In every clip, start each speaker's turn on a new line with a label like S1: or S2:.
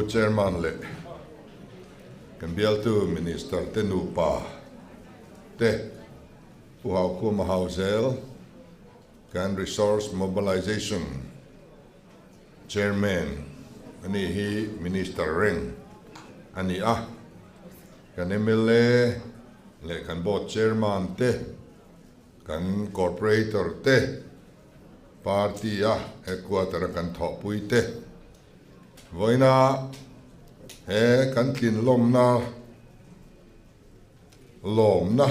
S1: chairman le kan bial tu minister te nu pa te u hau ku ma hauzel kan resource mobilization chairman ani hi minister ring ani kan MLA le kan board chairman te kan corporator te party headquarter kan thopui te voina he kan kin lom na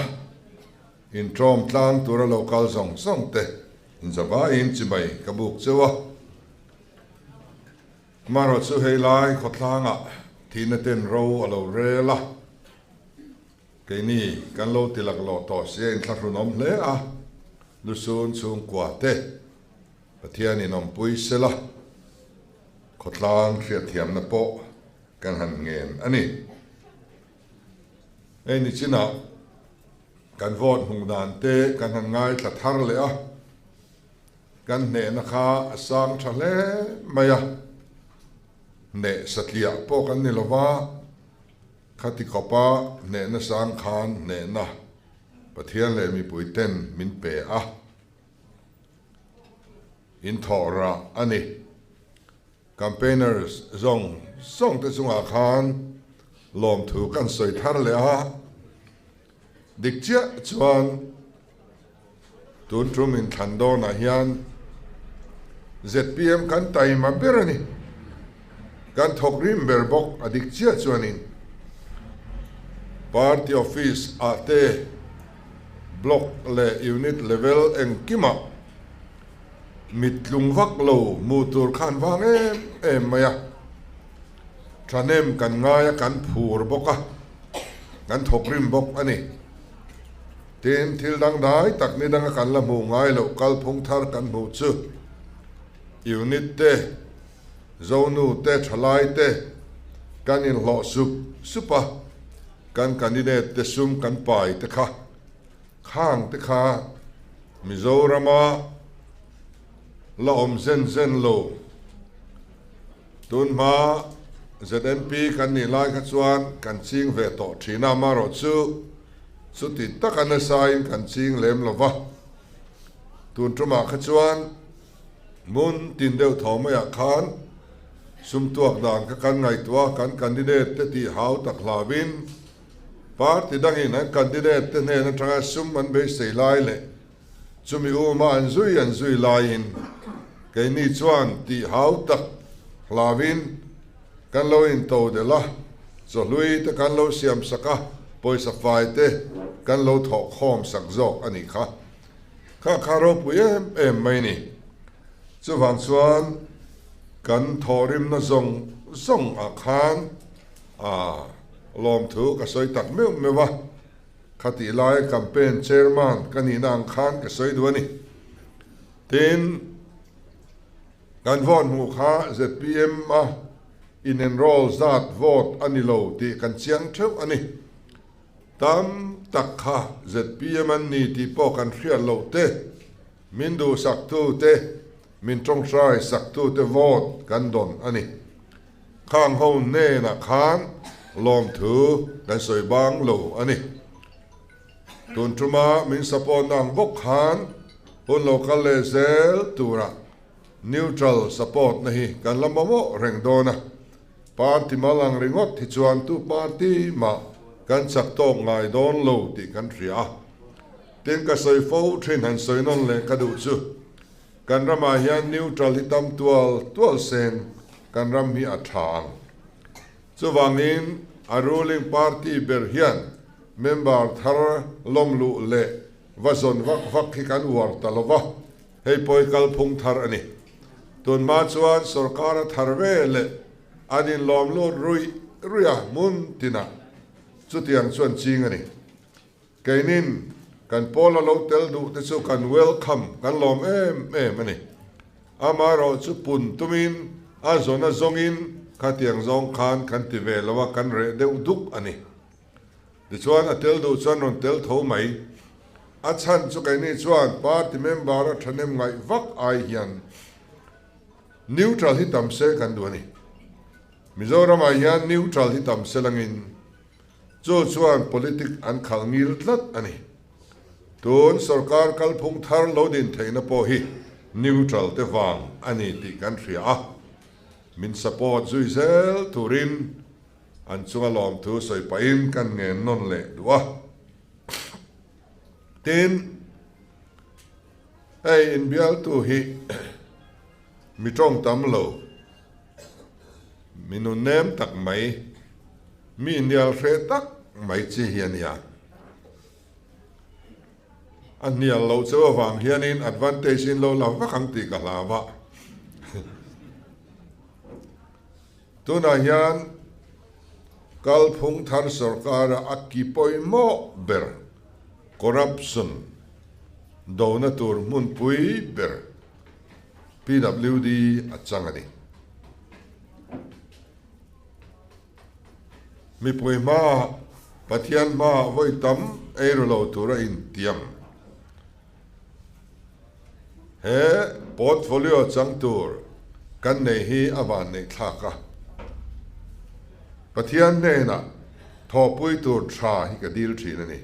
S1: in trom tlang tura local song te in zaba in chibai kabuk chewa maro chu hei lai khotlanga thina ten ro alo rela ke ni kan lo tilak lo to sen thrunom hle lusun chung kwa te pathian in om pui sela khotlang khria thiam na po kan han ngen ani ni china kan vote hung dan te kan han ngai tla thar le kan ne na kha asang thale maya ne satlia po kan ni lova khati khopa ne na sang khan ne na pathian le mi puiten min pe in thora ani campaigners song te sunga khan lom thu kan soi thar le dik chia chuan tun trum in thando na hian ZPM kan tai ma berani kan thok rim ber bok adik chia chuanin party office ate block le unit level engkima mitlung vak lo mutur khan wang em maya tranem kan ngaya kan phur boka kan thokrim bok ani ten thil dang dai tak ni dang kan la mu ngai lo kal phung thar kan mu chu unit te zonu te thalai te kan in lo supa kan candidate te sum kan pai te kha khang te kha Mizorama la om zen lo tun ma ZMP kan ni lai ka chuan kan ching ve to thina ma ro chu ti takana sain kan ching lem lova tun truma kha chuan mun tin deu thoma ya khan sum tuak dan ka kan ngai tua kan candidate te ti hau tak hlawin party dangin an candidate te ne na tanga sum man be sei lai le chumi uma an zui lai in cái ni chuan ti hau tak hlawin kan lo in to de la zo lui te kan lo siam saka poisa fai te kan lo tho khom sak zok ani kha ro pu em mai ni chu wang chuan kan thorim na zong a khan lom thu ka soi tak mewa khati lai campaign chairman kan inang khan ka soi duani tin kan vote mu kha ZPM in enroll zat vote anilo ti kan chiang theu ani tam takha ZPM an ni ti po kan khrial lo te min du sak tu te min trong trai sak tu te vote kan don ani khang ho ne na khan lom thu kan soi bang lo ani tun truma min support nang bok khan hun local le zel tura neutral support nahi kan lamamo rengdona party malang ringot hi chuan tu party ma kan chak tok ngai don lo ti kan ria ten ka soi fo thin han soi non le ka du chu kan rama hian neutral hi tam tual sen kan ram hi athang chu wangin a ruling party ber hian member thar lomlu le vazon vak hi kan war talova hei poi kal phung thar ani tun ma chuan sarkar tharve le anin lom lo ruya mun tina chu tiang chuan ching ani keinin kan pola lo tel du te chu kan welcome kan lom em ani amaro chu pun tumin a zona zongin kha tiang zong khan kan ti ve lawa kan re deuh duk ani ti chuan a tel du chuan ron tel tho mai a chan chu keini chuan party member a thanem ngai vak ai hian neutral hi tam se kan du ani Mizoram a hian neutral hi tam selangin chu chuan politic an khalngil tlat ani tun sarkar kalphung thar lo din theina po hi neutral te wang ani ti kan thria a min support zuizel turin an chunga lom thu soi pain kan nge non le duwa tin ai in bial tu hi mi trong tam lo minun nem tak mai mi nial hre tak mai chi hian ya an nial lo chawa wang hianin advantage in lo lawa khang ti ka lawa tuna hian kalphung thar sarkara akki poimo ber corruption dona tur mun pui ber PWD achangani mi pui ma pathian ma voi tam eirolo tura in tiam he portfolio chang tur kan nei hi awan nei thlaka pathian nei na thopui tur tha hi ka dil thina ni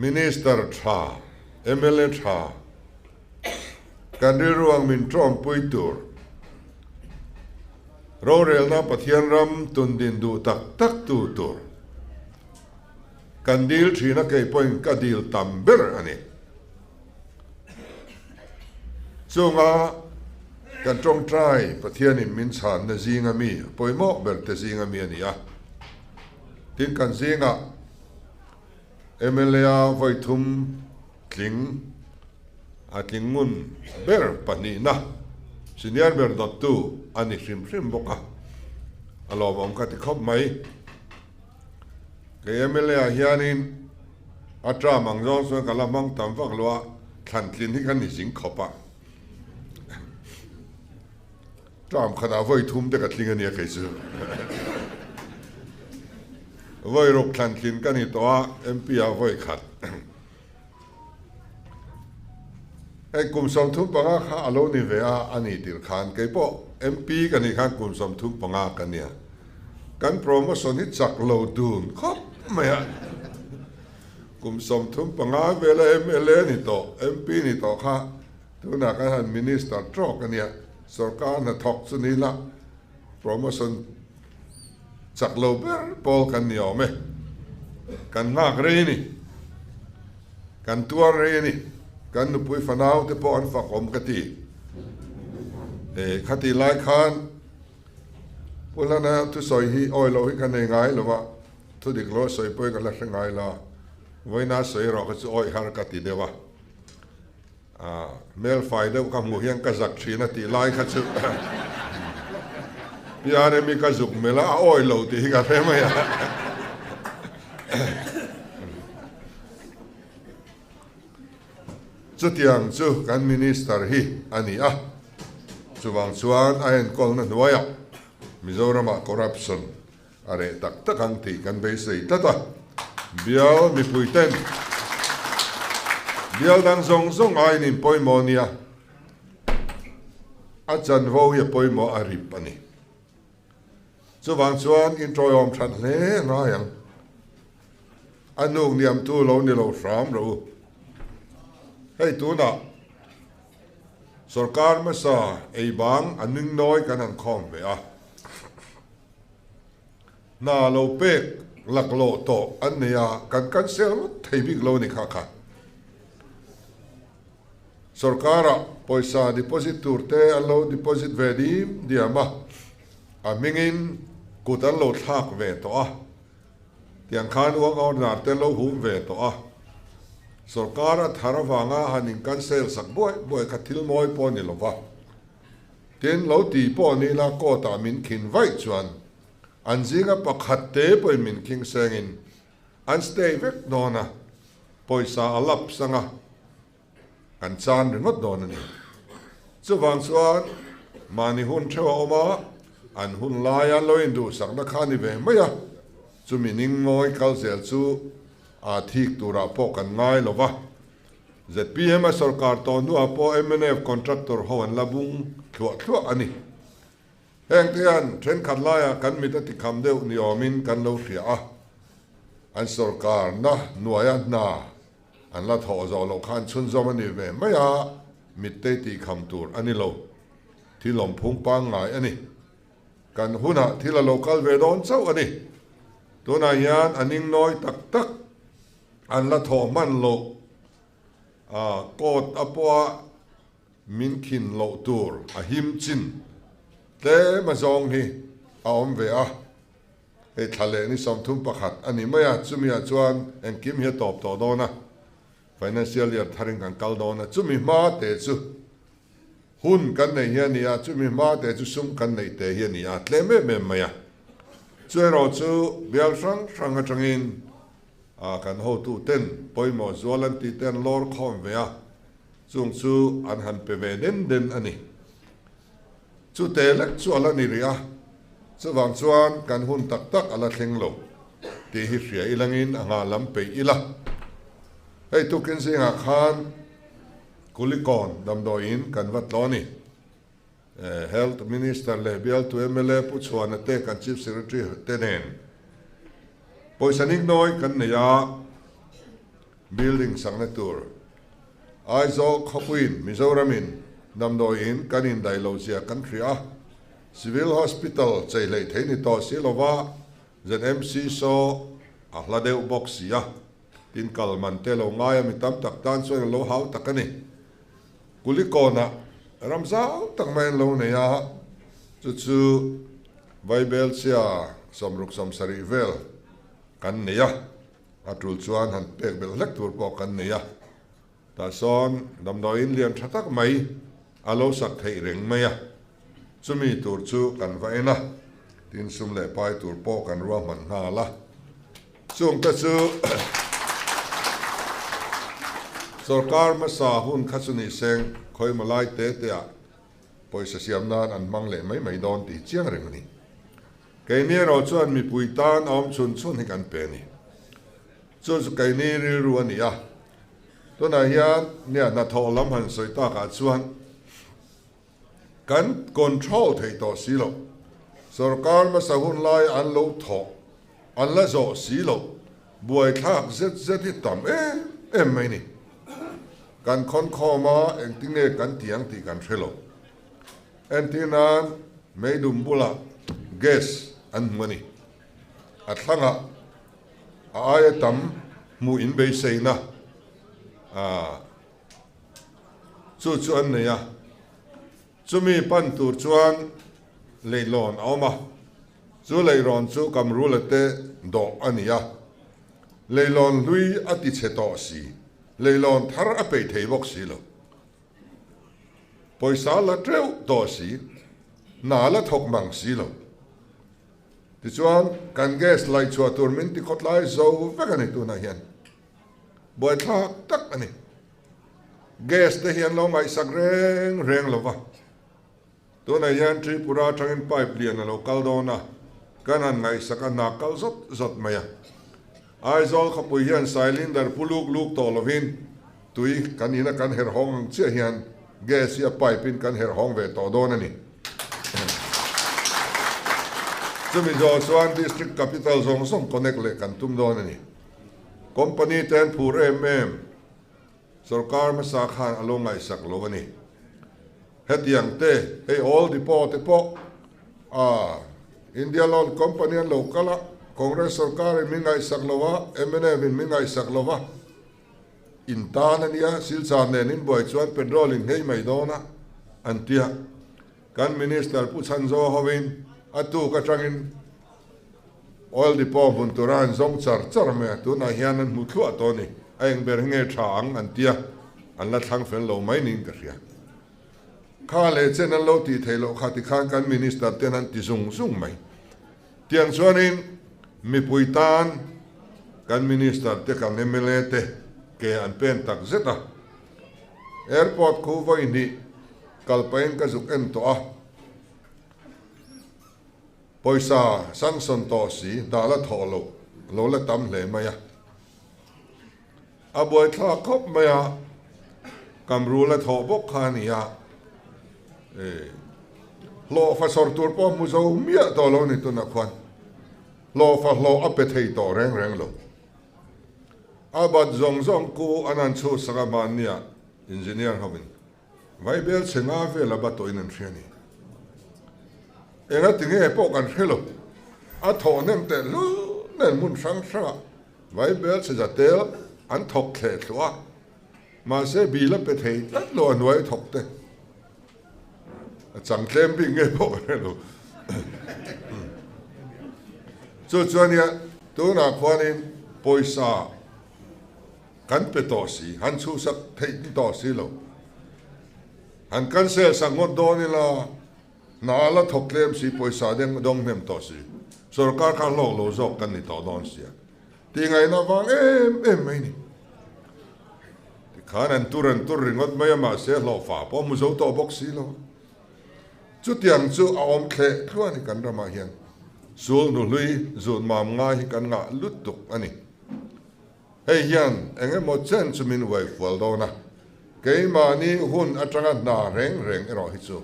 S1: minister tha MLA tha kan ruang min trom pui tur ro rel na pathian ram tun din du tak tak tu tur kan dil thina kei point ka dil tamber ani chunga kan trong trai pathian in min chan na zinga mi poimo ber te zinga mi ani a tin kan zinga MLA voi thum tling a tlingun ber pani na senior ber dot tu ani hrim boka alo bom ka ti khop mai ke MLA hianin atra mangjong so kala mang tam vak lwa than tlin hi kan ni sing khopa tram khana voi thum te ka tlinga ni kai chu voi rok than tlin kan ni to MP a voi khat ai kum som thum panga kha alo ni ve a ani tir khan ke po MP kan ni khan kum som thum panga kan nia kan promotion hi chak lo dun khop maya kum som thum panga vela MLA ni to MP ni to kha tu na kan han minister tro kan nia sarkar na thok chu ni la promotion chak lo ber pol kan ni ome kan ngak re ni kan tuar re ni kan nu pui fanau te po an fak om kati khati lai khan pulana tu soi hi oi lo hi kan nei ngai lo wa tu dik lo soi poi ka la ngai la voina soi ro ka chu oi har kati dewa mel fai de ka mu hian ka zak thina ti lai kha chu piare mi ka zuk mela oi lo ti hi ka fe ma ya chu tiang chu kan minister hi ani a chuwang chuan a en kol na nuaya Mizoram corruption are tak tak ang ti kan be sei tata bial mi puiten bial dang zong ai nin poimo nia a chan vo ye poimo arip ani chuwang chuan in troyom that le nga yang anung niam tu lo ni lo ram ro hei tu na sarkar ma sa ei bang aning noi kan an khom ve a na lo pek lak lo to an nia kan sel thei big lo ni kha sarkara poisa deposit turte allo deposit ve di ama a mingin kutan lo thak ve to a tiang khan wang or na te lo hu ve to a sarkara tharawanga hanin kan sel sak boy khathil moi po ni lova ten lo ti po ni la ko ta min khin vai chuan an zinga pakhat te poi min king sengin an stay vek dona poisa alap sanga kan chan ringot dona ni chuwang chuan mani hun thewa oma an hun laia loin du sakna khani ve maya chumi ning moi kal zel chu a thik tura po kan ngai lova ZPM sarkar to nu apo MNF contractor ho an labung thua ani heng tian tren khat laia kan mi ta ti kham deuh ni awmin kan lo hria a an sarkar na nuaya na an la thaw zo lo khan chun zom ani ve maya mit te ti kham tur ani lo thilom phung pa ngai ani kan huna thila local ve don chau ani tuna hian aning noi tak tak an la thaw man lo kot apwa min khin lo tur a him chin te ma zong hi a om ve a e thale ni som thum pakhat ani maya chumia chuan en kim hi top to dona financial year tharing kan kal dona chumi ma te chu hun kan nei hian nia chumi ma te chu sum kan nei te hian nia tle me maya chuero chu bial sang atangin kan ho tu ten poimo zolan ti ten lor khom ve a chung chu an han pe ve den ani chu te lek chu ala ni ria chu wang chuan kan hun tak tak ala thleng lo ti hi hria ilangin anga lam pe ila hei tu kin singa khan kulikon damdoin kan wat lo ni health minister le bial tu MLA pu chuan te kan chief secretary tenen poisaning noi kan neya building sang na tur aizo khopuin mizoramin damdoin kanin dailozia country a civil hospital chailei theini to silova ZMC so ahladeu boxia tin kalman telo ngai mi tam tak tan so lo hau takani kulikona ramzau tak main lo ne ya chu bible sia somruk som sari vel kan ne ya atul chuan han pek bel lek tur po kan ne ya ta son damdoin lian thatak mai alo sak thei reng maya chumi tur chu kan vaina tin sum le pai tur po kan ro man ha la chung ta chu sarkar ma sa hun khachuni seng khoi malai te a poisa siam nan an mang le mai don ti chiang reng ni ke ni ro chuan mi puitan om chun hi kan pe ni chu ke ni ri ru ani a to na hian nia na tho lam han soi ta ka chuan kan control thei to silo sarkar ma sa hun lai an lo tho an la zo silo buai thak zet hi tam em mai ni kan khon khoma eng tinge kan tiang ti kan thelo entinan meidum bula gas an mani atlanga ayatam mu in be seina chu an ne ya chumi pan tur chuan leilon awma chu leiron chu kamru late do ania leilon lui ati cheto si leilon thar a pe thei bok si lo poisa la treu to si na la thok mang si lo ti chuan kan gas lai chua tur min ti khot lai zo vekani tu na hian boi thak tak ani gas te hian lo mai sak reng lova tu na hian Tripura tangin pipe lian lo kal dona kanan ngai saka na kal zot maya aizol khapui hian cylinder puluk luk to lovin tui kanina kan her hong che hian gas ya pipe in kan her hong ve to don ani chumi zo chuan district capital zong song connect le kan tum don ani company ten phur sarkar ma sa khan alongai sak lovani hetiang te hey all depot te po India Loan Company and local Congress sarkar mingai saklova MNM mingai saklova intanania silsan nenin boy chuan petrol in hei mai dona antia kan minister pu chanzo hovin atu ka tangin oil depot bunturan zong char me tu na hianan muthu atoni aeng ber nge thang antia anla thang fel lo mai ning ka ria kha le chen an lo ti thelo khati khan kan minister tenan ti zung mai tiang chuanin mi puitan kan minister te kan MLA te ke an pen tak zeta airport khu voi ni kalpain ka zuk en to a poisa sanction to si dala tholo lo la tam le maya a boy tha khop maya kamru la tho bok khania lo fa sor tur po mu zo mia to lo ni tu na kwan lo fa lo ape thei to reng lo abat zong ku anan chu sanga man nia engineer hamin vai bel chenga ve la ba to in thriani enga tinge po kan thelo a tho nem te lu nen mun sang sa vai bel se ja tel an thok khe thwa ma se bi la pe thei tat lo noi thok te chẳng thêm bị nghe bộ này đâu, cho nên tôi nói quan niệm bồi sa, cán bê tỏ sĩ, hắn chú sắc thấy tỏ sĩ lâu, hắn cán xe sang ngôn đó ni là, nã là thọc lên sĩ bồi sa đen đông hem tỏ sĩ, rồi cả khăn lâu dọc cán ni tỏ đón sĩ, thì ngày nào vang em mấy ni, thì khả năng tu ring ngót mấy mà sẽ lọ phá, bỏ mua dấu tỏ bốc sĩ lâu. Chút tiền chú ôm khẽ khua ni kan rama hian sul nu lui zul mam nga hi kan nga lut tuk ani hei hian enge mo chen chumin wai fual do na ke ma ni hun atanga na reng ero hi chu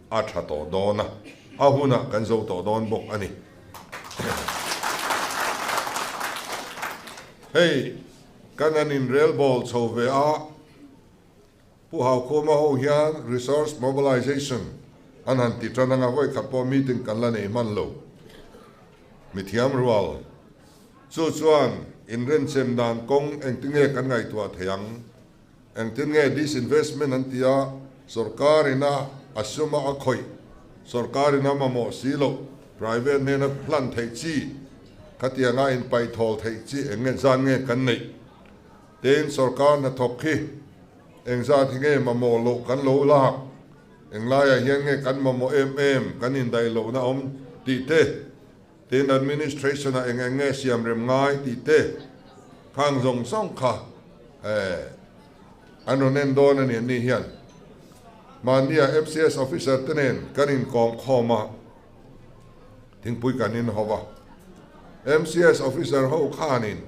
S1: a tha to do na a huna kan zo to don bok ani hei kan anin rail ball cho ve a pu hau ko ma ho hian resource mobilization anh hàn tít ra nga voi khát po meeting kan la nei man lo mi thiam rual chu chuan in ren chem dan kong eng tinge kan ngai tua theyang eng tinge disinvestment an tia sarkarina asuma a khoi sarkarina mamo silo private ne na plan thei chi khatia nga in pai thol thei chi eng zan nge kan nei ten sarkar na thok khi eng za thinge mamo lo kan lo la eng lai hian nge kan mamo em kan in dai lo na om ti te ten administration a eng nge siam rem ngai ti te khang zong song kha anonen don ani ni hian mania FCS officer tenen kan in kong khoma thing pui kan in hawa MCS officer ho khanin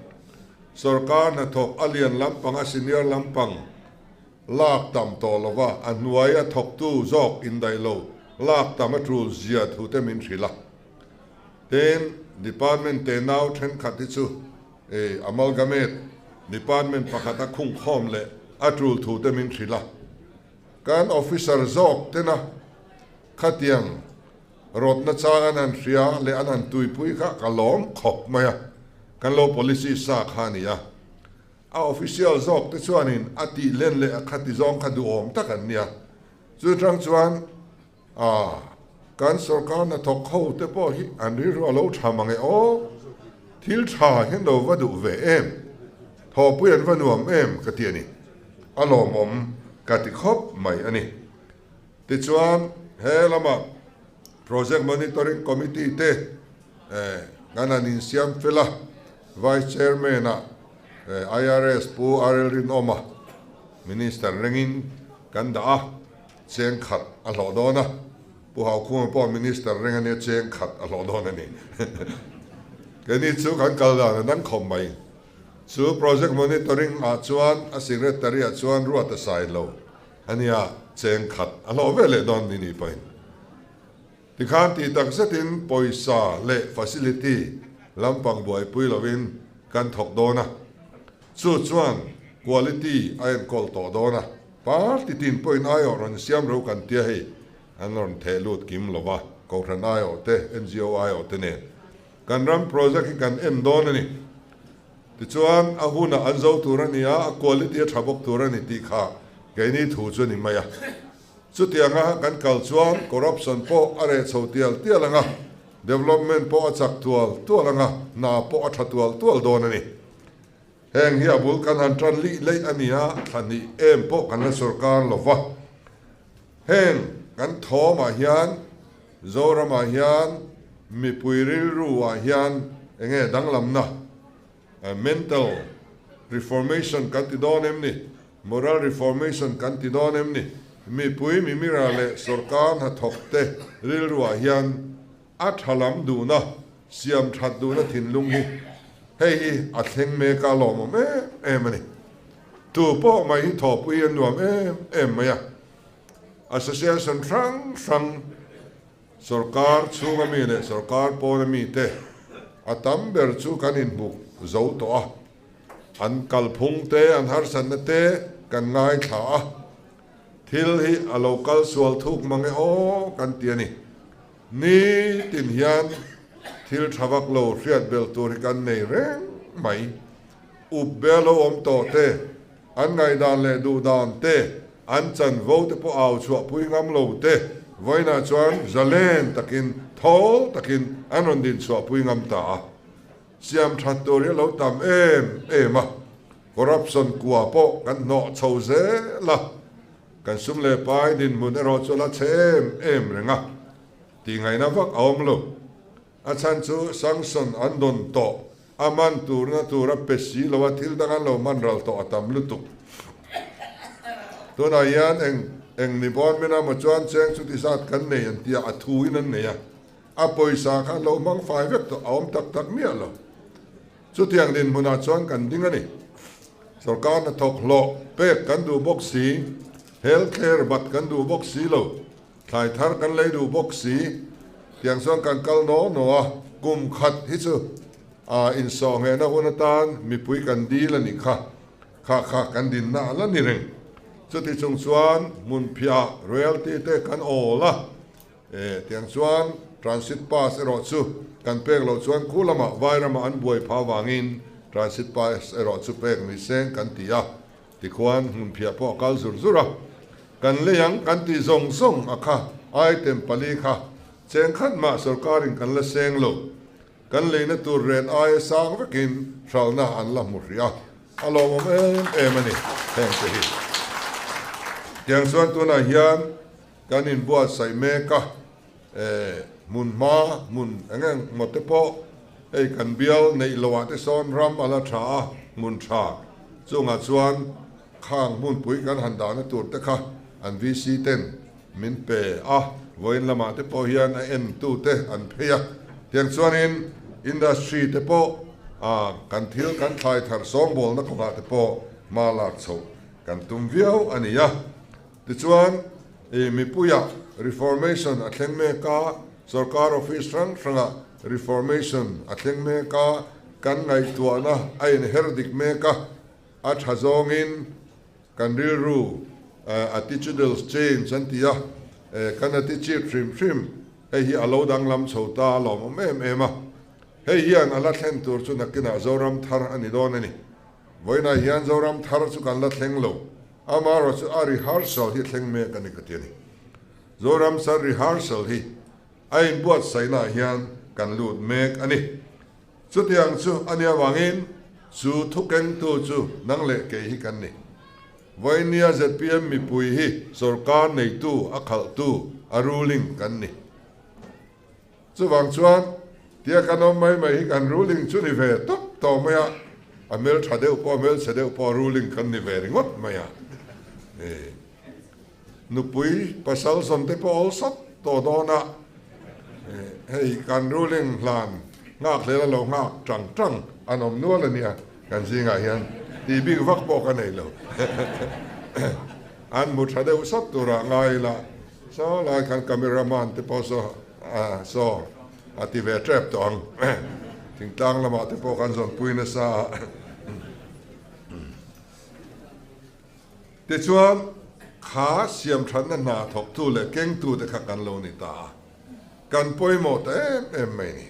S1: sarkar na thok alien lampang a senior lampang lak tam to lova anuaya thok tu zok in dai lo lak tam atrul zia thu te min thila ten department te now then khati chu amalgamate department pakhata khung khom le atrul thu te min thila kan officer zok te na khatiang rot na changan an ria le anan tuipui kha kalom khop maya kan lo policy sa khania a official zok te chuanin ati len le khati zong khadu om takan nia chu tang chuan kan sarkar na thok ho te po hi an ri ro lo thamange o thil tha hen do wadu ve em tho puan vanuam em katiani alom om kati khop mai ani te chuan he lama project monitoring committee te ngananin siam fela vice chairman a IRS pu RD&M minister rengin kanda cheng khat a lo dona pu hau khum po minister rengane cheng khat a lo dona ni kani chu kan kalda nan khom mai chu project monitoring a chuan a secretary a chuan ruat a sai lo ania cheng khat a lo vele don ni pai tikhan ti tak setin poisa le facility lampang boy pui lovin kan thok dona chu chuan quality ain kol to dona par ti tin point ayo ron siam ro kan tia hei an ron thelut kim lova ko ran ayo te NGO ayo te ne kan ram project kan em don ni ti chuan a huna an zo turania a quality thabok turani ti kha ke ni thu chu ni maya chu tianga kan kal chuan corruption po are chotial tialanga development po achak tualanga na po athatual tual donani heng hi abul kan han tran li lei ania thani em po kan sarkar lova heng kan thoma hian zorama hian mi puiril ruwa hian enge danglam na mental reformation kan ti donem ni moral reformation kan ti donem ni mi pui mi mirale sarkar ha thokte ril ruwa hian athalam du na siam that du na thinlung hi hei a thleng me ka lom me emani tu po mai tho pui an nuam em maya association sang sarkar chunga mi le sarkar pona mi te atam ber chu kan in buk zo to a an kalphung te an harsan na te kan ngai tha a thil hi a local sual thuk mange o kan tiani ni tin hian thil thavak lo hriat bel tur kan nei reng mai up belo om to te an ngai dan le du dan te an chan vo te po au chua pui ngam lo te voina chuan zalen takin thol takin anon din chua pui ngam ta siam that tur lo tam em a corruption kwa po kan no chho ze la kan sum le pai din mun ro chola chem em renga ti ngai na vak om lo a chan chu sanction an don to aman tur na tura pesi lo thil dangan lo man ral to atam lutu to na yan eng ni bon mena ma chuan cheng chu ti sat kan nei an tia a thu in an nei a poisa kha lo mang fai vek to om tak tak mi lo chu tiang din muna chuan kan ding ani sarkar na thok lo pe kan du boxi healthcare bat kan du boxi lo thai thar kan lei du boxi tiang chuan kan kal no no a kum khat hi chu in song he na hunatan mi pui kan di la ni kha kan din na la ni reng chu ti chung chuan mun phia royalty te kan ola tiang chuan transit pass ero chu kan pek lo chuan khulama vairama an buai pha wangin transit pass ero chu pek mi seng kan tia ti khuan mun phia po kal zur zura kan leyang kan ti zong song akha item pali kha cheng khat ma sarkarin kan la seng lo kan leina tur ren ai sang vekin thalna an la muria alo mom em ani thank you tiang chuan tuna hian kan in buat sai me ka mun angang motepo ei kan bial nei lowa te son ram ala tha mun tha chunga chuan khang mun pui kan han da na tur te kha an vc ten min pe voin lama te po hian a en tu te an pheya tiang chuan in industry te po kan thil kan thai thar song bol na khonga te po ma lak chho kan tum viau ania ti chuan mi puya reformation a thleng me ka sarkar office ranga reformation a thleng me ka kan ngai tuana ain herdik me ka a thazong in kan ru attitudinal change antia kan attitude trim hei hi alo dang lam chhota lom em hei hian ala thlen tur chu nakina zoram thar ani don ani voina hian zoram thar chu kan la thleng lo amaro chu a rehearsal hi thleng me kan ni katiani zoram sa rehearsal hi ain buat saina hian kan lut mek ani chu tiang chu ania wangin chu thukeng tu chu nang le ke hi kan ni voinia zpm mi pui hi sarkar nei tu akhal tu a ruling kan ni chu wang chuan tia kanom mai hi kan ruling chu ni ve tok to maya amel thadeu po ruling kan ni ve ringot maya nu pui pasal som te po all sat to dona hei kan ruling hlan ngak le lo ngak trang anom nual ania kan zinga hian ti big vak po kan nei lo an mu thadeu sat tura ngai la so la kan cameraman te po so ati ve trap tong ting tang lama te po kan zon puina sa te chuan kha siam than na thok tu le keng tu te kha kan lo ni ta kan poi mo te em mai ni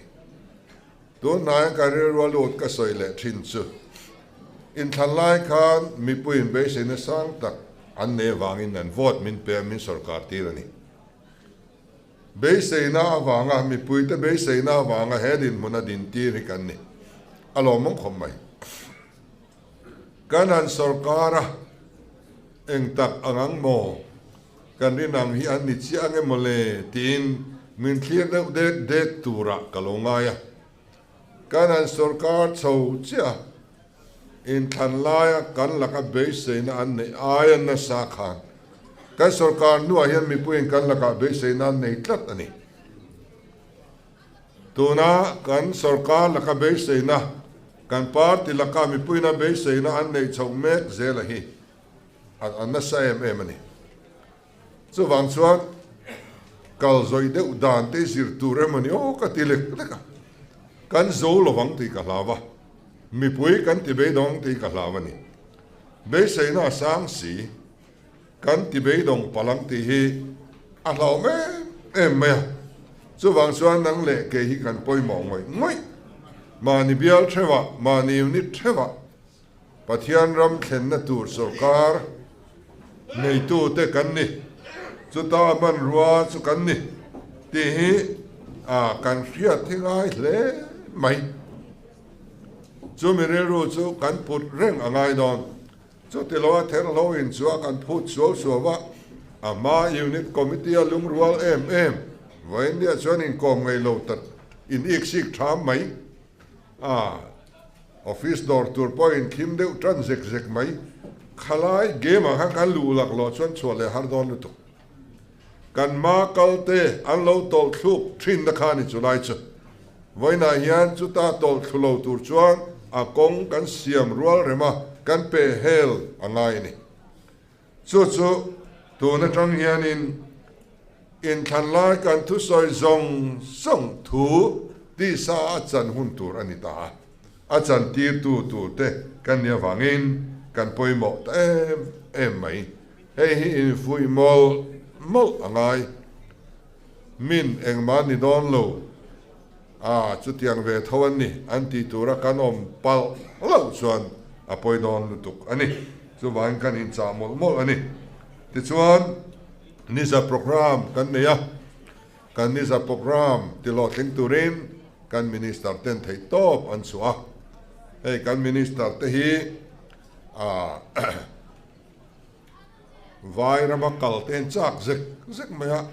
S1: to na ka re ro lo ka soi le thin chu in than lai khan mi puin be se na sang tak an ne wangin an vote min pe min sarkar ti ni be se na wanga mi pui te be se na wanga hedin mona din ti ri kan ni alo mong khom mai kanan sarkara eng tak angang mo kan ri nang hi an ni chi ange mole tin min clear de tura kalonga ya kanan sarkar chho chia in than laya kan laka be se na an nei ayan na sa khan kan sarkar nu hian mi puin kan laka be se na nei tlat ani tuna kan sarkar laka be se na kan party laka mi puina be se na an nei chho mek zela hi an na sa em ani chu wang chuan kal zoi deuh dan te zir tur emani o ka ti lek leka kan zo lovang ti ka hlawa mi pui kan ti be dong ti ka hlawa ni be seina sang si kan ti be dong palang ti hi a hlau me em me chu wang chuan nang le ke hi kan poi mo ngoi mani bial thewa mani unit thewa pathian ram thlen na tur sarkar nei tu te kan ni chu ta man ruwa chu kan ni ti hi kan hriat thingai hle mai chu mi re ru chu kan put reng angai don chu ti lo ther lo in chu kan put so wa ama unit committee alung rual em vain dia chuan in kom ngai lo tat in exik tham mai office door tur point kim deuh tran zek mai khalai game ha kan lu lak lo chuan chole har don lu tu kan ma kalte an lo tol thluk thin da khani chulai chu voina hian chu ta tol thulo tur chuan a kong kan siam rual rema kan pe hel angai ni chu tu na tang hian in than lai kan thu soi zong song thu ti sa chan hun tur anita a chan tir tu te kan nia wangin kan poimo ta em mai hei hi in fui mol angai min engman ni don lo chu tiang ve thawan ni an ti tura kan om pal lo chuan a poi don lutuk ani chu wang kan in cha mol ani ti chuan nisa program kan neya kan nisa program ti lo tling turin kan minister ten thei top an chua hei kan minister te hi vai rama kal ten chak zek maya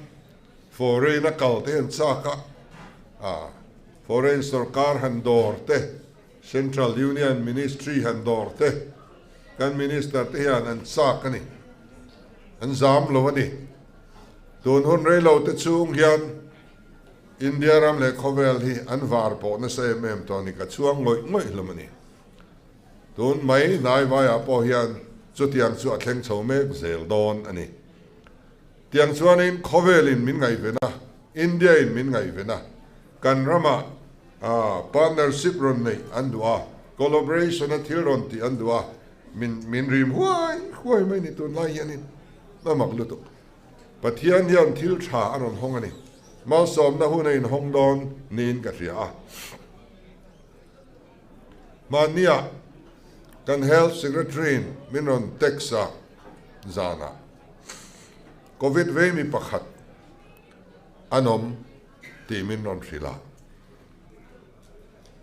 S1: foreign na kal ten chaka foreign sarkar handor te central union ministry handor te kan minister te hian an chak ani an zam lo ani tun hun rei lo te chung hian India ram le khovel hi an var po na se mem to ni ka chuang ngoi hlomani tun mai nai vai a po hian chu tiang chu a thleng chho mek zel don ani tiang chuan in khovel in min ngai vena India in min ngai vena kan rama partnership ron nei an dua collaboration a thil ron ti an dua min rim huai mai ni tun lai hian in ma mak lu tu pathian hian thil tha anon hong ani mal som na hu in hong don nin ka ria mania kan health secretary minon texa zana covid ve mi pakhat anom ti min non rila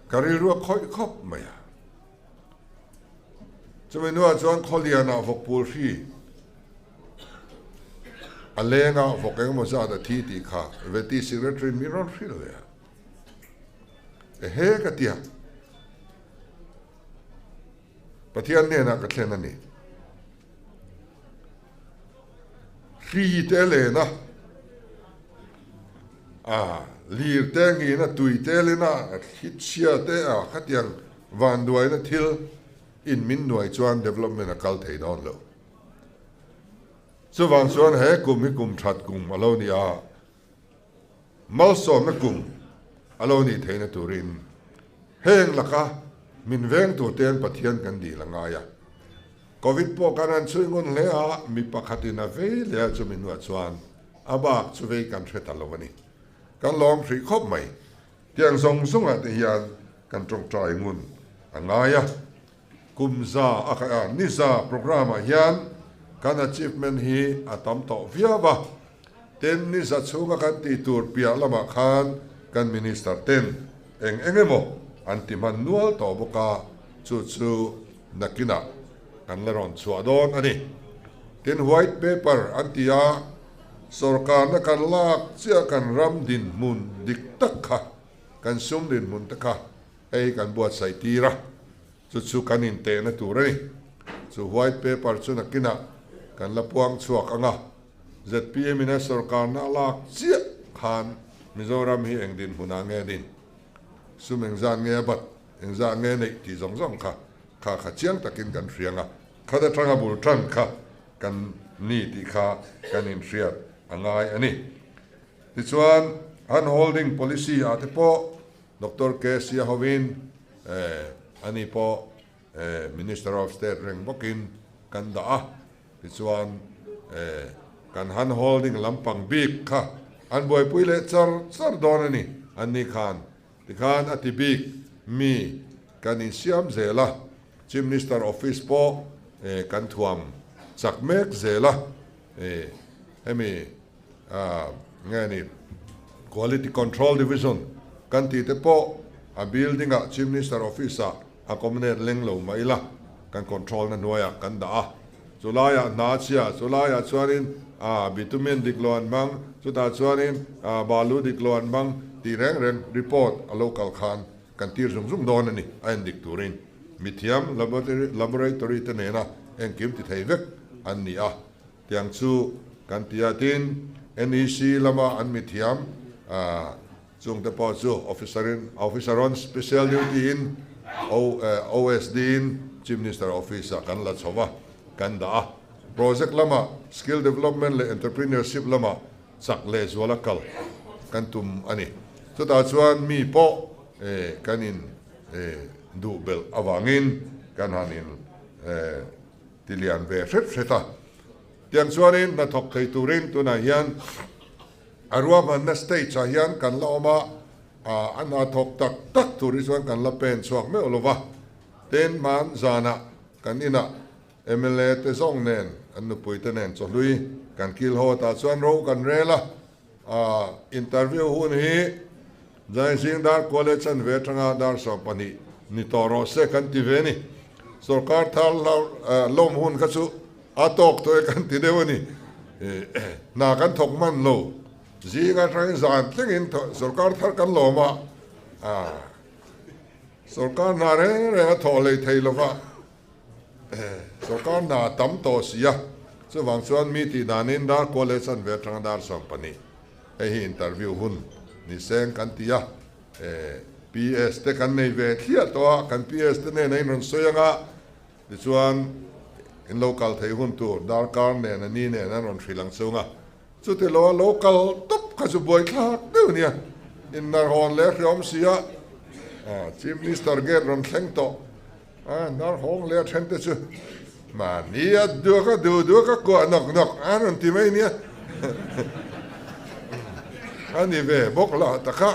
S1: kariru khoi khop maya chumenua chuan kholiana vokpul hi alenga vokeng mo za da thi ti kha veti secretary miron fil ya he ka tia pathian ne na ka thlen ani ri te le na lir te ngi na tui te le na hit sia te khatiang van duai na thil in min nuai chuan development a kal thei don lo chu wang chuan he kum that kum alo ni mal som na kum alo ni theina turin heng laka min veng tu ten pathian kan di langa ya covid po kanan chuingun le mi pakhatina ve le chu min wa chuan abak chu ve kan theta lovani kan long thri khop mai tiang song sunga te hian kan trong trai ngun angaya kumza aka nisa programa hian kan achievement hi atam to viawa ten nisa chunga kan ti tur pia lama khan kan minister ten engemo anti manual to boka chu nakina kan leron chuadon ani ten white paper antia sarkar na kan lak chia kan ram din mun dik tak kha kan sum din mun tak kha ei kan buat sai tira chu kan in te na turani chu white paper chu nakina kan lapuang chuak anga ZPM ina sarkar na lak chia khan Mizoram hi engdin huna nge din sum engzan nge bat engzan nge nei ti zong kha chiang takin kan hrianga khada tanga bul tran kha kan ni ti kha kan in hriat angai ani ti chuan han holding policy ate po Dr. Kesia Hovin ani po Minister of State reng bokin kan da ti chuan kan han holding lampang big kha an boy puile char don ani ani khan ti khan ati big mi kan in siam zela Chief Minister Office po kan thuam chakmek zela hemi ngani Quality Control Division kan ti te po a building a Chief Minister Office a community lenglo maila kan control na noya kan da Sulaya Nasia Sulaya chuanin bitumen dikloan bang chuta chuanin balu dikloan bang ti reng report a local khan kan tir zum don ani an dik turin mithiam laboratory te nena engkim ti theivek an ni a tiang chu kan tiatin NEC lama an mithiam chung te po chu officer on special duty in OSD in Chief Minister Office kan la chowa kan da project lama skill development le entrepreneurship lama chak le zwala kal kan tum ani chu ta chuan mi po kanin du bel awangin kan hanin tilian ve seta tiang chuanin na thok thei turin tuna hian arwam an na state cha hian kan la oma ana thok tak turi chuan kan la pen chuak me olova ten man zana kan ina MLA te zong nen an nu pui te nen cho lui kan kil ho ta chuan ro kan rela interview hun hi jai sing dar college an ve tanga dar so pani ni toro se kan ti ve ni sarkar thal lom hun ka chu atok to kan ti dewani na kan thok man lo ji ga trai zan tlingin sarkar thar kan lo ma sarkar na re thole thei lova sarkar na tam to sia chu wang chuan mi ti danin dar college an ve tanga dar so pani hi interview hun ni seng kan tia PS te kan nei ve thia to kan PS te nei ron soyanga ti chuan in local thei hun tu dar kar ne na ni ne na ron thrilang chunga chu te lo local top kha chu boy thak tu nia in nar hon le rom sia Chief Minister get ron thleng to nar hong le then te chu ma nia du ka ko nok ron ti mai nia ani ve bok la ta kha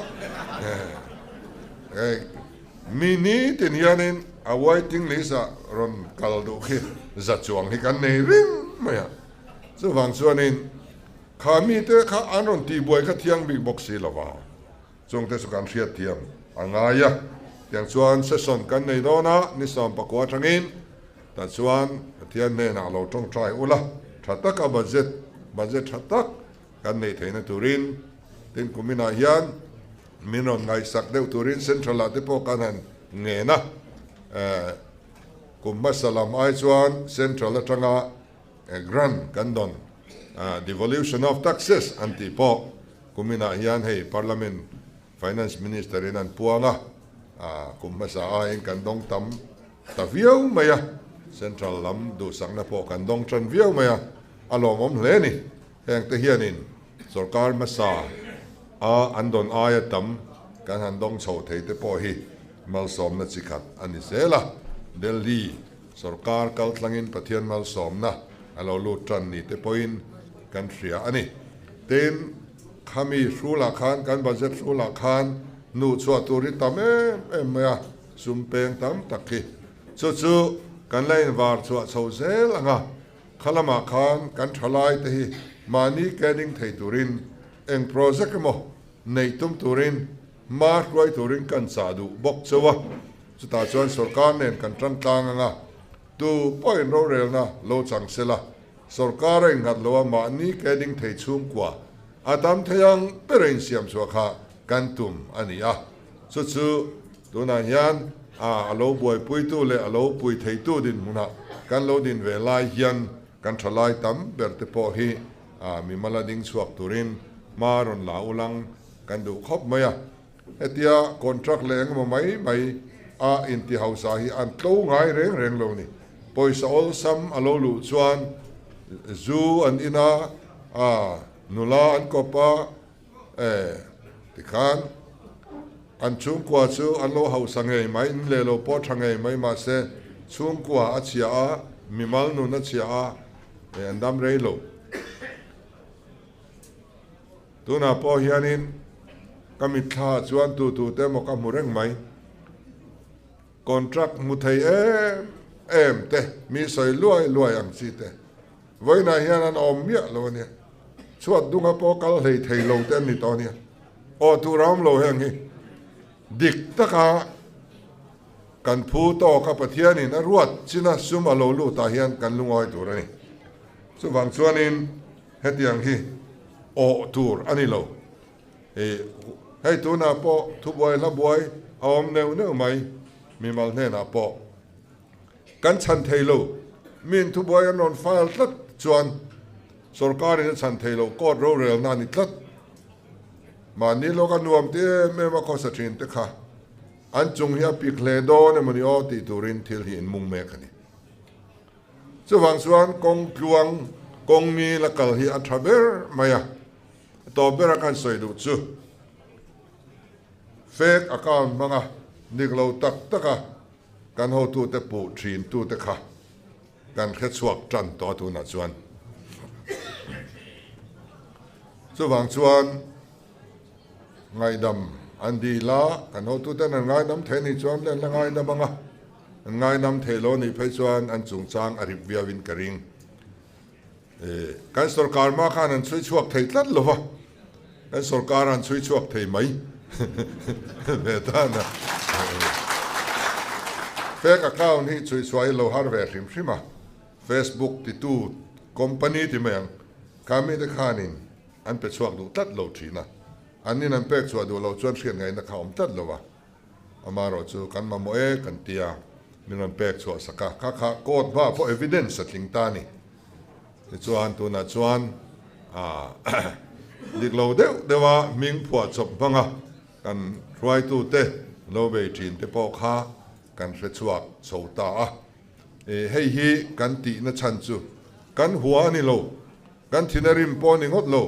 S1: mini tin hianin a waiting list ron kaldu khi za chuang hi kan nei ring maya chu wang chuanin khami te kha anon ti boy kha thiang big box si lawa chung te su kan riat thiam angaya tiang chuan session kan nei dona ni som pakwa thangin ta chuan thian ne na lo tong trai ula thatak a budget thatak kan nei theina turin tin kumina hian minon ngai sak deu turin central ate po kanan nge na kumba salam ai chuan central atanga grand kandon devolution of taxes anti po kumina hian hei parliament finance minister in an puanga kumba sa ai kandong tam taviau maya central lam du sang na po kandong tran viau maya alom om hle ni heng te hianin sarkar masa andon aya tam kan handong chho thei te po hi mal som na chikhat ani sela Delhi sarkar kal tlangin pathian mal som na alo lu tran ni te poin kan thria ani ten khami sula khan kan budget sula khan nu chwa turi tam em ya sumpeng tam takhi chu kan lain war chwa chho zel anga khalama khan kan thalai te hi mani kening thei turin eng project mo nei tum turin mar roi turin kan sadu bok chawa chuta chuan sarkar nen kan tran tlang anga tu point ro rel na lo chang sela sarkar eng hat lo ma ni keding thei chung kwa atam theyang perein siam so kha kan tum ania chu tuna hian alo boy pui tu le alo pui thei tu din muna kan lo din ve lai hian kan thalai tam berte po hi mi mala ding suak turin maron la ulang kan du khop maya etia contract leng ma mai inti hausa hi an tlo ngai reng lo ni poisa all sam alo lu chuan zu an ina nula an kopa ti khan an chung kwa chu an lo hau sangai mai le lo po thangai mai ma se chung kwa a chia a mimal nu na chia a an dam rei lo tuna po hianin kami tha chuan tu te mo ka mureng mai contract mu thei em te mi soi luai ang chi te voi na hian an om mia lo ne chuat dunga po kal hei thei lo te ni to ne o tu ram lo hang hi dik taka kan phu to ka pathian in a ruat china sum a lo lu ta hian kan lungoi tur ani chu wang chuan in hetiang hi o tur ani lo hei tu na po thu boy la boy om neu mai mi mal ne na po kan chan thei lo min thu boy an on file tlat chuan sarkar in chan thei lo court ro rel na ni tlat ma ni lo kan nuam te me ma ko sa thin te kha an chung hi pik le do ne mani o ti turin thil hi in mung me khani chu wang chuan kong kluang kong mi la kal hi a thaber maya to bera kan soi du chu fake account manga niklo tak taka kan ho tu te pu thin tu te kha kan khet chuak tran to tu na chuan chu wang chuan ngai dam an di la kan ho tu te na ngai nam the ni chuan le ngai da banga ngai nam the lo ni phei chuan an chung chang a rip viawin karing kan sarkar ma khan an chui chuak thei tlat lo wa kan sarkar an chui chuak thei mai Vedana. Fake account hi chui swai lo har ve hrim hrima. Facebook ti tu company ti meng kami de khanin an pe chuak du tat lo thina. Anin an pek chuak du lo chuan hrian ngai na khawm tat lo wa. Amaro chu kan ma mo e kan tia min an pek chuak saka kha court ba for evidence atling ta ni. Ti chuan tu na chuan dik lo dewa ming phua chop banga kan try tu te lo be thin te po kha kan hre chuak chota a hei hi kan ti na chan chu kan huwa ni lo kan thinarim po ni ngot lo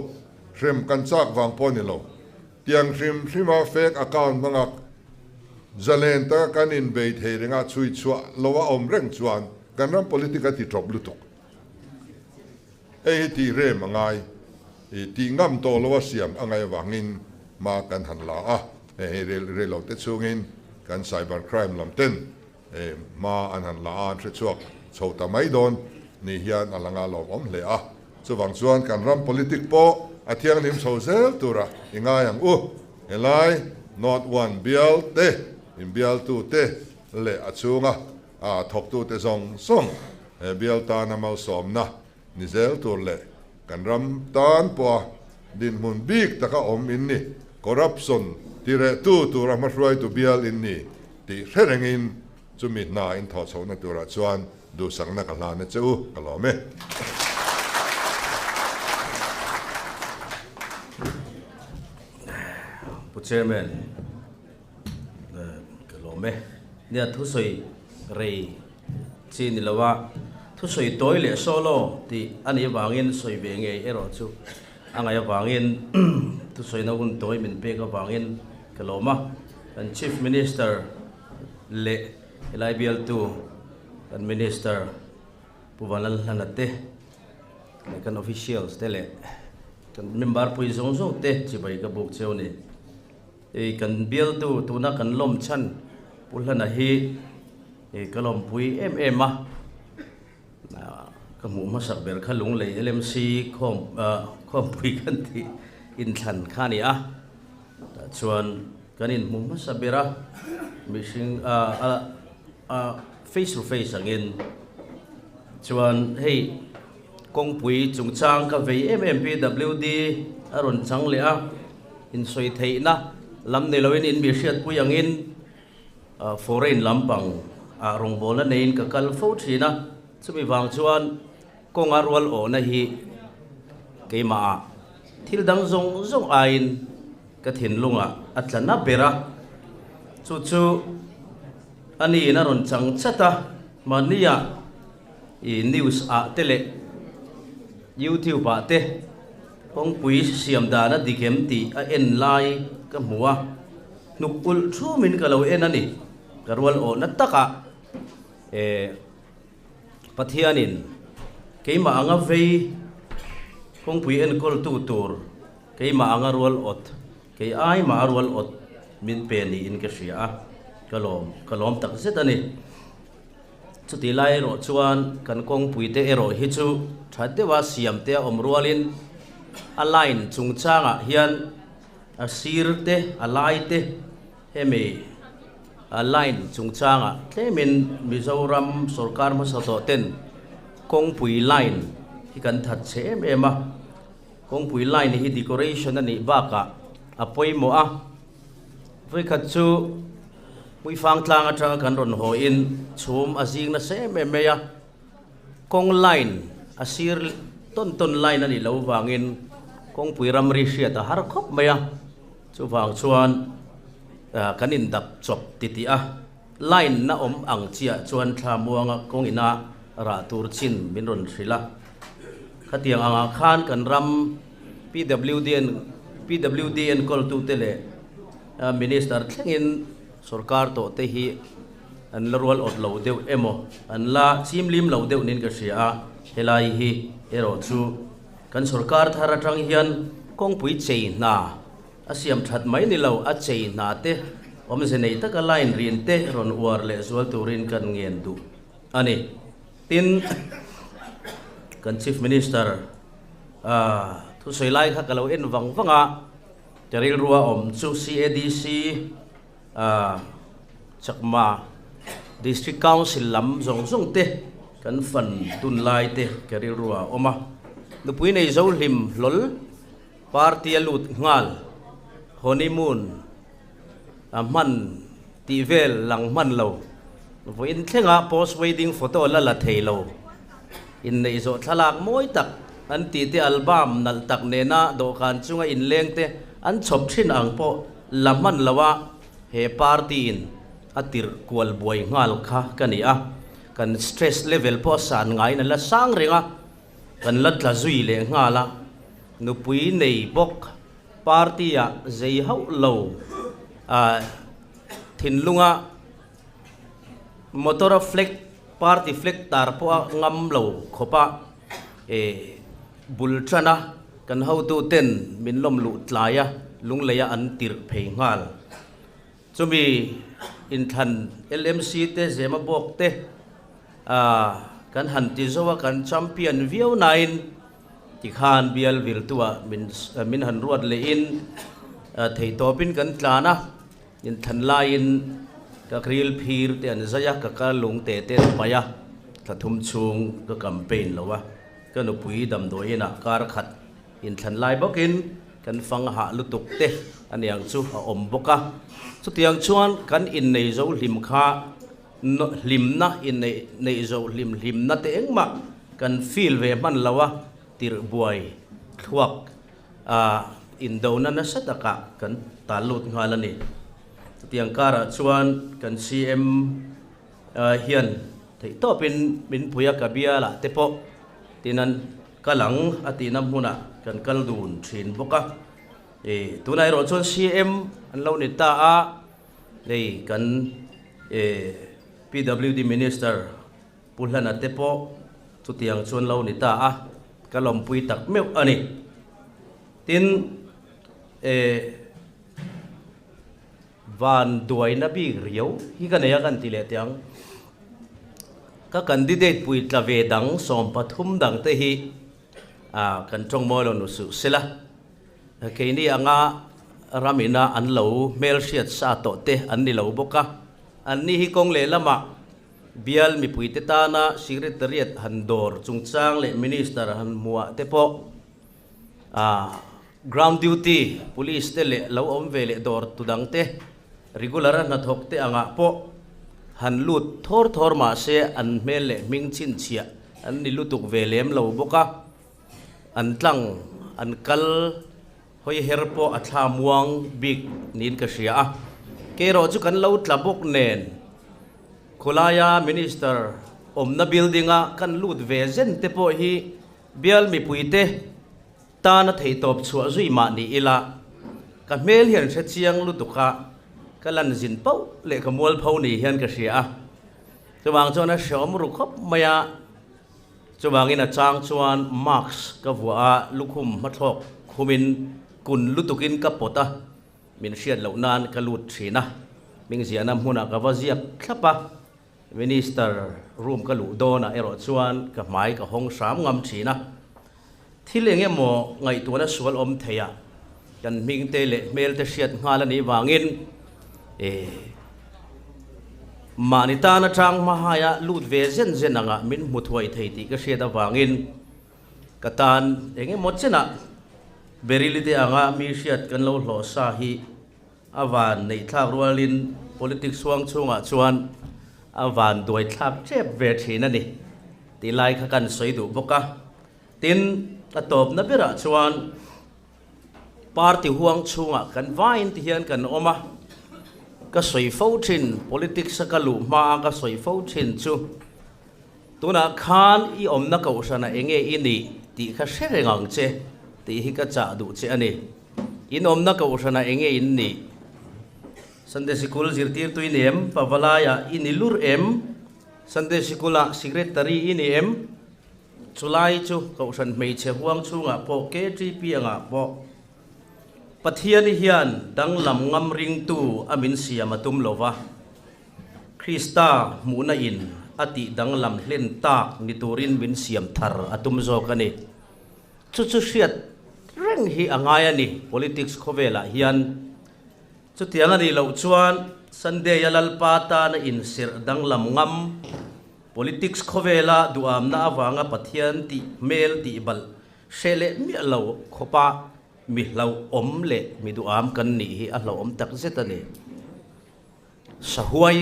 S1: hrem kan chak wang po ni lo tiang hrim fake account manga zalen ta kan in be the renga chui chua lowa om reng chuan kan ram politica ti drop lutok ti re mangai ti ngam to lowa siam angai wangin ma kan han la a re lo te chungin kan cyber crime lam ten ma an han la an chuak chota mai don ni hian alanga lo om le a chuwang chuan kan ram politic po athiang lim so zel tura inga yang elai not one bial te in bial tu te le achunga thok tu te zong song bial ta na mal som na ni zel tur le kan ram tan po din mun big taka om in ni corruption tire tu ramasroi tu bial in ni ti herengin chumi na in tho chona tura chuan du sangna ka hlana chu kalome
S2: chairman kalome nia thu soi rei chin lawa thu soi toy le solo ti ani wangin soi ve nge ero chu angai wangin tu soi na un toy min pe ka wangin kaloma and chief minister le LIBL tu and minister puwanal hanate kan officials tele kan member pui zong zong te chibai ka buk cheu ni kan bial tu na kan lom chan pulhana hi kalom pui MMA kamu masak ber khalung le LMC khom pui kan ti in than khani a chuan kanin mu masabera missing face to face again chuan hey kong pui chung chang ka ve MMPWD aron chang le a in soi thei na lam ne loin in bi hriat pui angin foreign lampang rong bola nein ka kal fo thina chumi wang chuan kong arwal o na hi keima thil dang zong ain ka thin lunga atlana bera chu ani na ron chang chata mania i news a tele YouTube ba te kong pui siam da na dikem ti a en lai ka muwa nukul thu min ka lo en ani karwal o na taka pathianin keima anga vei kong pui en kol tu tur keima anga rual ot ke ai ma rual ot min pe ni in ka sia kalom tak set ani chuti lai ro chuan kan kong pui te ero hi chu thade wa siam te om rualin a line chung changa hian a sir te a lai te hemi a line chung changa tlemin Mizoram sarkar ma sato ten kong pui line hi kan that che ema kong pui line hi decoration ani baka apoi mo a voi khat chu mui phang tlang atang kan ron ho in chum azing na se me meya kong line asir ton line ani lo wangin kong pui ramri sia ta har khop meya chu wang chuan kanin dap chop titi a line na om ang chia chuan thamuanga kong ina ra tur chin min ron thrila khatiang anga khan kan ram PWDN call tu tele minister thlengin sarkar to te hi an larwal ot lo deu emo an la chimlim lo deu nin ka sia helai hi ero chu kan sarkar thara tang hian kong pui chei na asiam that mai ni lo a chei na te om se nei taka line rin te ron war le zual turin kan ngen du ani tin kan chief minister thu soi lai kha kalo en wanga teril ruwa om chu CADC chakma district council lam zong te kan fan tun lai te teril ruwa oma nu pui nei zo lim lol party alut ngal honeymoon man tivel lang man lo vo in thenga post wedding photo la la theilo in nei zo thalak moi tak an ti te album nal tak ne na do kan chunga in leng te an chop thin ang po laman lawa he party in atir kwal boy ngal kha kania kan stress level po san ngai na la sang renga kan lat la zui le ngala nu pui nei bok party ya zei hau lo thin lunga motor flex party flex tar po ngam lo khopa bultrana kan hau tu ten min lom lu tlaya lungleya an tir phei ngal chumi in than LMC te zema bok te kan han ti zowa kan champion view 9 ti khan bial virtua min han ruat le in thei topin kan tlana in than lain ka kril phir te an zaya ka lung te paya thum chung ka campaign lowa kan pui dam do ina kar khat in than lai bokin kan fang ha lutuk te aniang chu om boka chu tiang chuan kan in nei zo lim kha lim na in nei zo lim na te engma kan feel ve man lawa tir buai thuak in do na na sataka kan talut ngalani chu tiang kara chuan kan CM hian thei topin min puya kabia la te po tinan kalang atinam huna kan kaldun thin boka tunai ro chon CM an lo ni ta a nei kan PWD minister pulhana te po chu tiang chon lo ni ta a kalom pui tak meu ani tin van duai na bi riau hi kan ya kan tile tiang ka candidate pui tlave dang som pathum dang te hi kan trong mo lo nu su sela ke ni anga ramina an lo mel siat sa to te an ni lo boka an ni hi kong le lama bial mi pui te ta na secretariat handor chungchang le minister han muwa te po ground duty police te le lo om ve le dor tudang te regular na thok te anga po han lut thor ma se an mel le ming chin chia an ni lutuk ve lem lo boka an tlang an kal hoi herpo atha muang big nin ka sia ke ro chu kan lo tlabok nen khulaya minister omna buildinga kan lut ve zen te po hi bial mi puite ta na thei top chua zui ma ni ila ka mel hian se chiang lu tuka ka lan zin pau le ka mol phau ni hian ka ria chuwang chona shom ru khop maya chuwang ina chang chuan max ka vua lukhum mathok khumin kun lutukin ka pota min hriat lo nan ka lut thina ming zianam huna ka waziak thlapa minister room ka lu dona ero chuan ka mai ka hong sam ngam thina thilenge mo ngai tuana sual om theya kan ming te le mel te hriat ngala ni wangin manita na chang mahaya lut ve zen zen anga min muthuai thei ti ka hriat awangin katan enge mo chena berilite anga mi hriat kan lo hlo sa hi awan nei thlak rualin politics suang chunga chuan awan doi thlak chep ve thina ni ti lai kha kan soi du boka tin atop na bera chuan party huang chunga kan vain ti hian kan oma ka soi fo thin politics ka lu ma ka soi fo thin chu tuna khan i omna ka usana enge ini ti kha serengang che ti hi ka cha du che ani in omna ka usana enge inni Sunday School zirtir tu inem pavalaya inilur em Sunday School secretary inem chulai chu kausan mei che huang chunga po KGP anga po pathian hian danglam ngam ring tu amin siamatum lova Krista muna in ati danglam hlen tak niturin min siam thar atum zo kani chu hriat reng hi angaya ni politics khowela hian chu tiang ani lo chuan Sunday yalalpa ta na in sir danglam ngam politics khowela duam na awanga pathian ti mel ti bal shele mi lo khopa mi lo om le mi duam kan ni hi a lo om tak zetani sahuai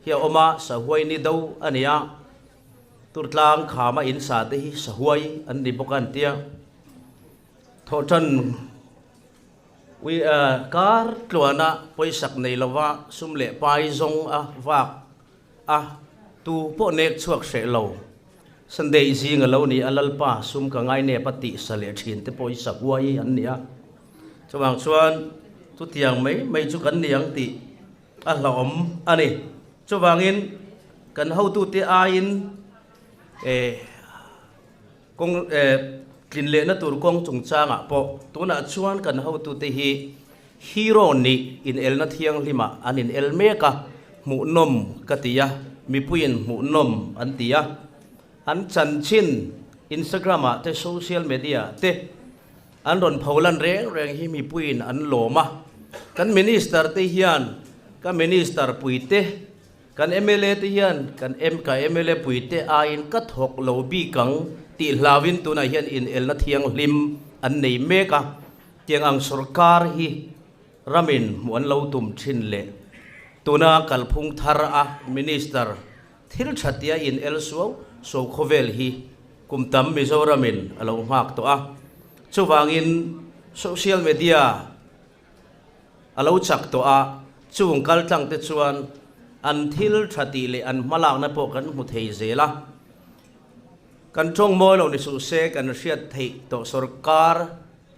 S2: hi oma sahuai ni do ania turtlang khama in sa te hi sahuai an ni bokan tia thotan we kar tluana poisak nei lova sumle pai zong a wak a tu po nek chuak se lo Sunday zing alo ni alalpa sum ka ngai ne pati sale thin te poisak wai an nia chuwang chuan tu tiang mai chu kan niang ti a hlom ani chuwangin kan ho tu te a in kong tlin le na tur kong chung changa po tuna chuan kan ho tu te hi hero ni in el na thiang lima anin el meka mu nom katia mi puin mu nom antia an chan chin Instagram te social media te an ron phaulan reng hi mi puin an loma kan minister te hian ka minister puite kan MLA te hian kan MLA puite a in ka thok lo bi kang ti hlawin tuna hian in el na thiang lim an nei meka tiang ang sarkar hi ramin muan lo tum thin le tuna kalphung thar a minister thil thatia in el so khovel hi kumtam mizoramin alo mak to a chuwangin social media alo chak to a chung kal tlang te chuan an thil thati le an malak na po kan mu thei zela kan chong moi lo ni su se kan hriat thei to sarkar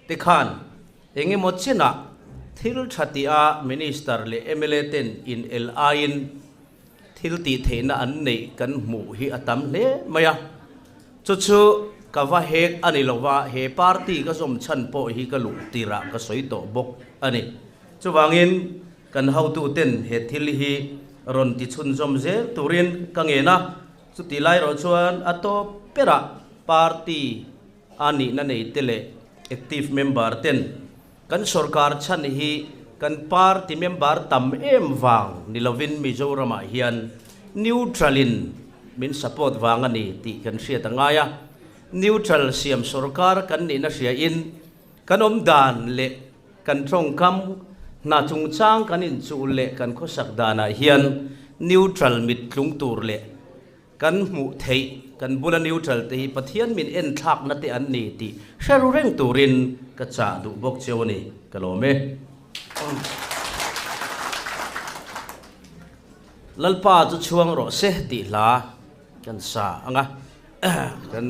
S2: te khan enge mo china thil thati a minister le MLA ten in LIN thil ti theina an nei kan mu hi atam le maya chu kawa hek ani lowa he party ka som chan po hi ka lu tira ka soi to bok ani chuwangin kan how tu ten he thil hi ron ti chun zom je turin kangena chu ti lai ro chuan ato pera party ani na nei tele active member ten kan sarkar chan hi kan party member tam em wang nilovin Mizoram hian neutralin min support wangani ti kan sia tangaya neutral siam sarkar kan ni na sia in kanom dan le kan thong kam na chung chang kan in chu le kan kho sak dana hian neutral mit tlung tur le kan mu thei kan bula neutral te hi pathian min en thak na te an ni ti sharu reng turin ka cha du bok chewani kalome lalpa chu chuang ro se ti la kan sa anga kan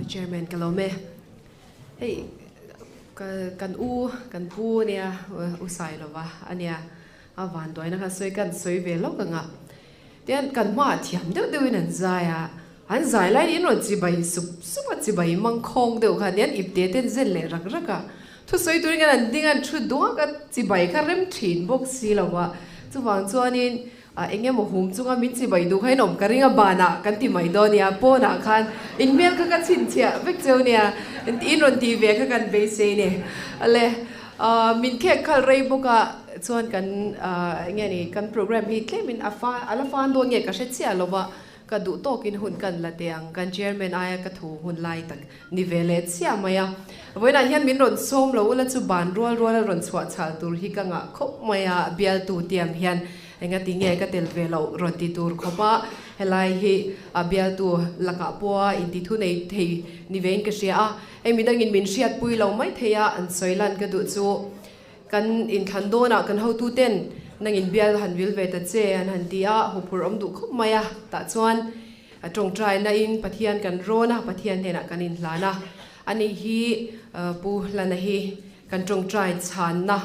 S3: Chairman Kalome, hey, kan pu nia Vanlalsailova ania avan doi na kasoi kan soi ve lo kanga. Tian kan ma thiam deu in zaya. An zai lai in ro chi bai sup chi bai mang khong deu kha nian ip te ten zel le rak raka. Thu soi turing an ding an thu do ka chi bai kha rem thin bok si lawa. Chu wang chuanin enge mo hum chunga min chi bai du khai nom karinga bana kan ti mai do nia po na khan in mel ka chin chia vek cheu nia in ron ti ve ka kan be se ne ale min khe khal rei boka chuan kan nge ni kan program hi tle min ala fan do nge ka she chia lowa ka du to kin hun kan la teang kan chairman aya ka thu hun lai tak ni vele chia maya voina hian min ron som lo la chu ban rol ron chwa chal tur hi ka nga khop maya bial tu tiam hian enga tinge ka tel velo ron ti tur khopa helai hi abial tu laka poa in ti thu nei thei ni vein ka sia e mi dangin min siat pui lo mai theya an soilan ka du chu kan in thandona kan ho tu ten nang in bial han vil ve ta che an han tia hopur om du khop maya ta chuan atong trai na in pathian kan rona pathian hena kan in hlana ani hi pu lana hi kan tong trai chan na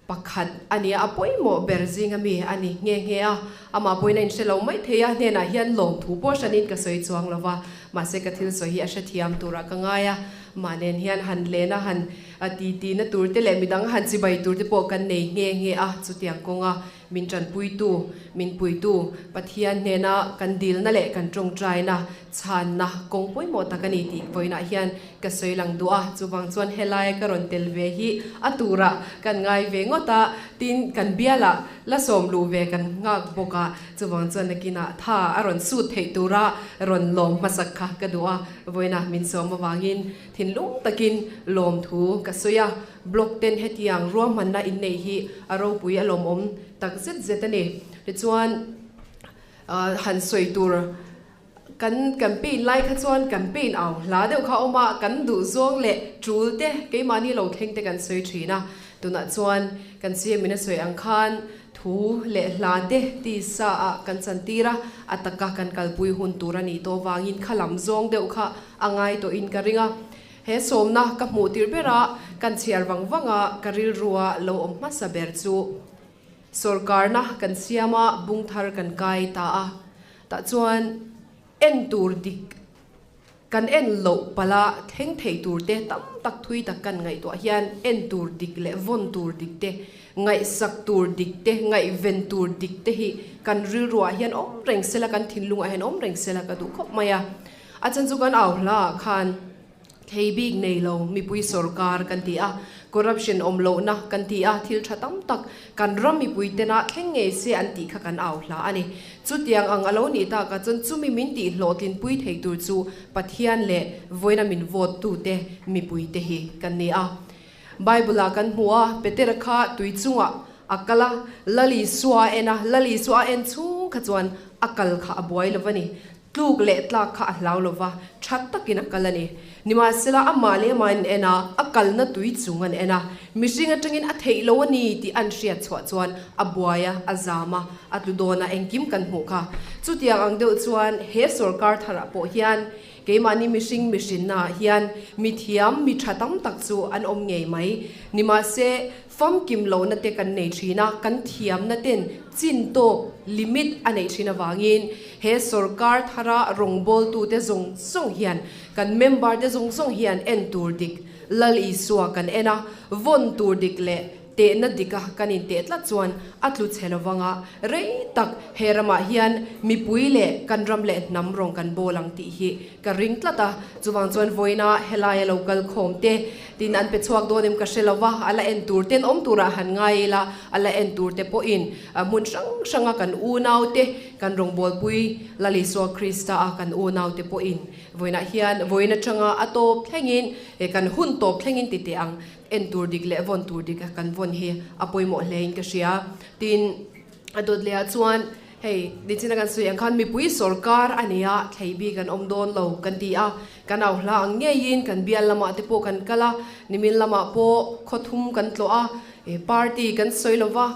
S3: pakhat ania apoi mo berzing ami ani nge a ama poina in selo mai theya hena hian lom thu po shanin ka soi chuang lova ma se ka thil so hi a shathiam tura ka ngaya manen hian han lena han ati na tur te le midang han chi bai tur te po kan nei nge a chutiang konga min tran pui tu pathian hena kan dil na le kan tong trai na chan na kong poi mo takani ti voina hian ka soi lang du a chuwang chuan helai ka ron tel ve hi atura kan ngai ve ngota tin kan biala la som lu ve kan ngak boka chuwang chuan nakina tha aron su thei tura ron lom masakha ka duwa voina min som wangin thinlung takin lom thu ka soya block ten hetiang ruam manna in nei hi aro pui alom om tak zet ani le chuan han soi tur kan campaign lai kha chuan campaign aw la deuh kha oma kan du zong le trul te ke mani lo thleng te kan soi thina tuna chuan kan siam mina soi ang khan thu le hla te ti sa a kan chantira ataka kan kalpui hun turani to wangin khalam zong deuh kha angai to in karinga he somna ka mu tir bera kan chiar wangwanga karil ruwa lo om ma saber chu sarkar na kan siama bungthar kan kai ta a ta chuan en tur dik kan en lo pala theng thei tur te tam tak thui tak kan ngai to hian en tur dik le von tur dik te ngai sak tur dik te ngai ven tur dik te hi kan ril ruwa hian om reng sela kan thinlunga hian om reng sela ka du khop maya achan chu kan aw hla khan thei big nei lo mi pui sarkar kan ti a corruption om lo na kan ti a thil thatam tak kan ram mi pui te na thlenge se an ti kha kan aw hla ani chu tiang ang alo ni ta ka chon chu mi min ti hlotin pui thei tur chu pathian le voina min vote tu te mi pui te hi kan ni a bible kan huwa petera kha tui chunga akala lali swa en chu kha chuan akal kha abuai lovani tluk le tlak kha hlau lova that takin akalani nima sela amale man ena akal na tui chungan ena mishinga tangin a thei lo ani ti an ria chwa chuan abuaya azama atludona engkim kan hu kha chutiang ang deuh chuan he sarkar thara po hian keimani mishin na hian mithiam mi thatam tak chu an om ngei mai nima se fam kim lo na te kan nei thina kan thiam na ten chin to limit anei thina wangin he sarkar thara rongbol tu te zong song hian kan member te zong song hian en tur dik lali suwa kan ena von tur dik le te na dika kanin te tla chuan atlu chelowanga rei tak herama hian mi puile kan ramle namrong kan bolang ti hi ka ring tlata chuwang chuan voina helai local khomte tin an pe chuak donim ka shelawa ala en tur ten om tura han ngai la ala en tur te po in mun sang sanga kan u naute kan rong bol pui lali so krista a kan u naute po in voina hian voina changa atop thlengin e kan hun top thlengin ti te ang en tur dik le von tur dik kan von hi apoi mo lein ka sia tin adot le chuan hey di china kan sui ang khan mi pui sarkar ania thleibi kan omdon lo kan ti a kan au hla nge yin kan bial lama te po kan kala nimin lama po khothum kan tlo a party kan soilova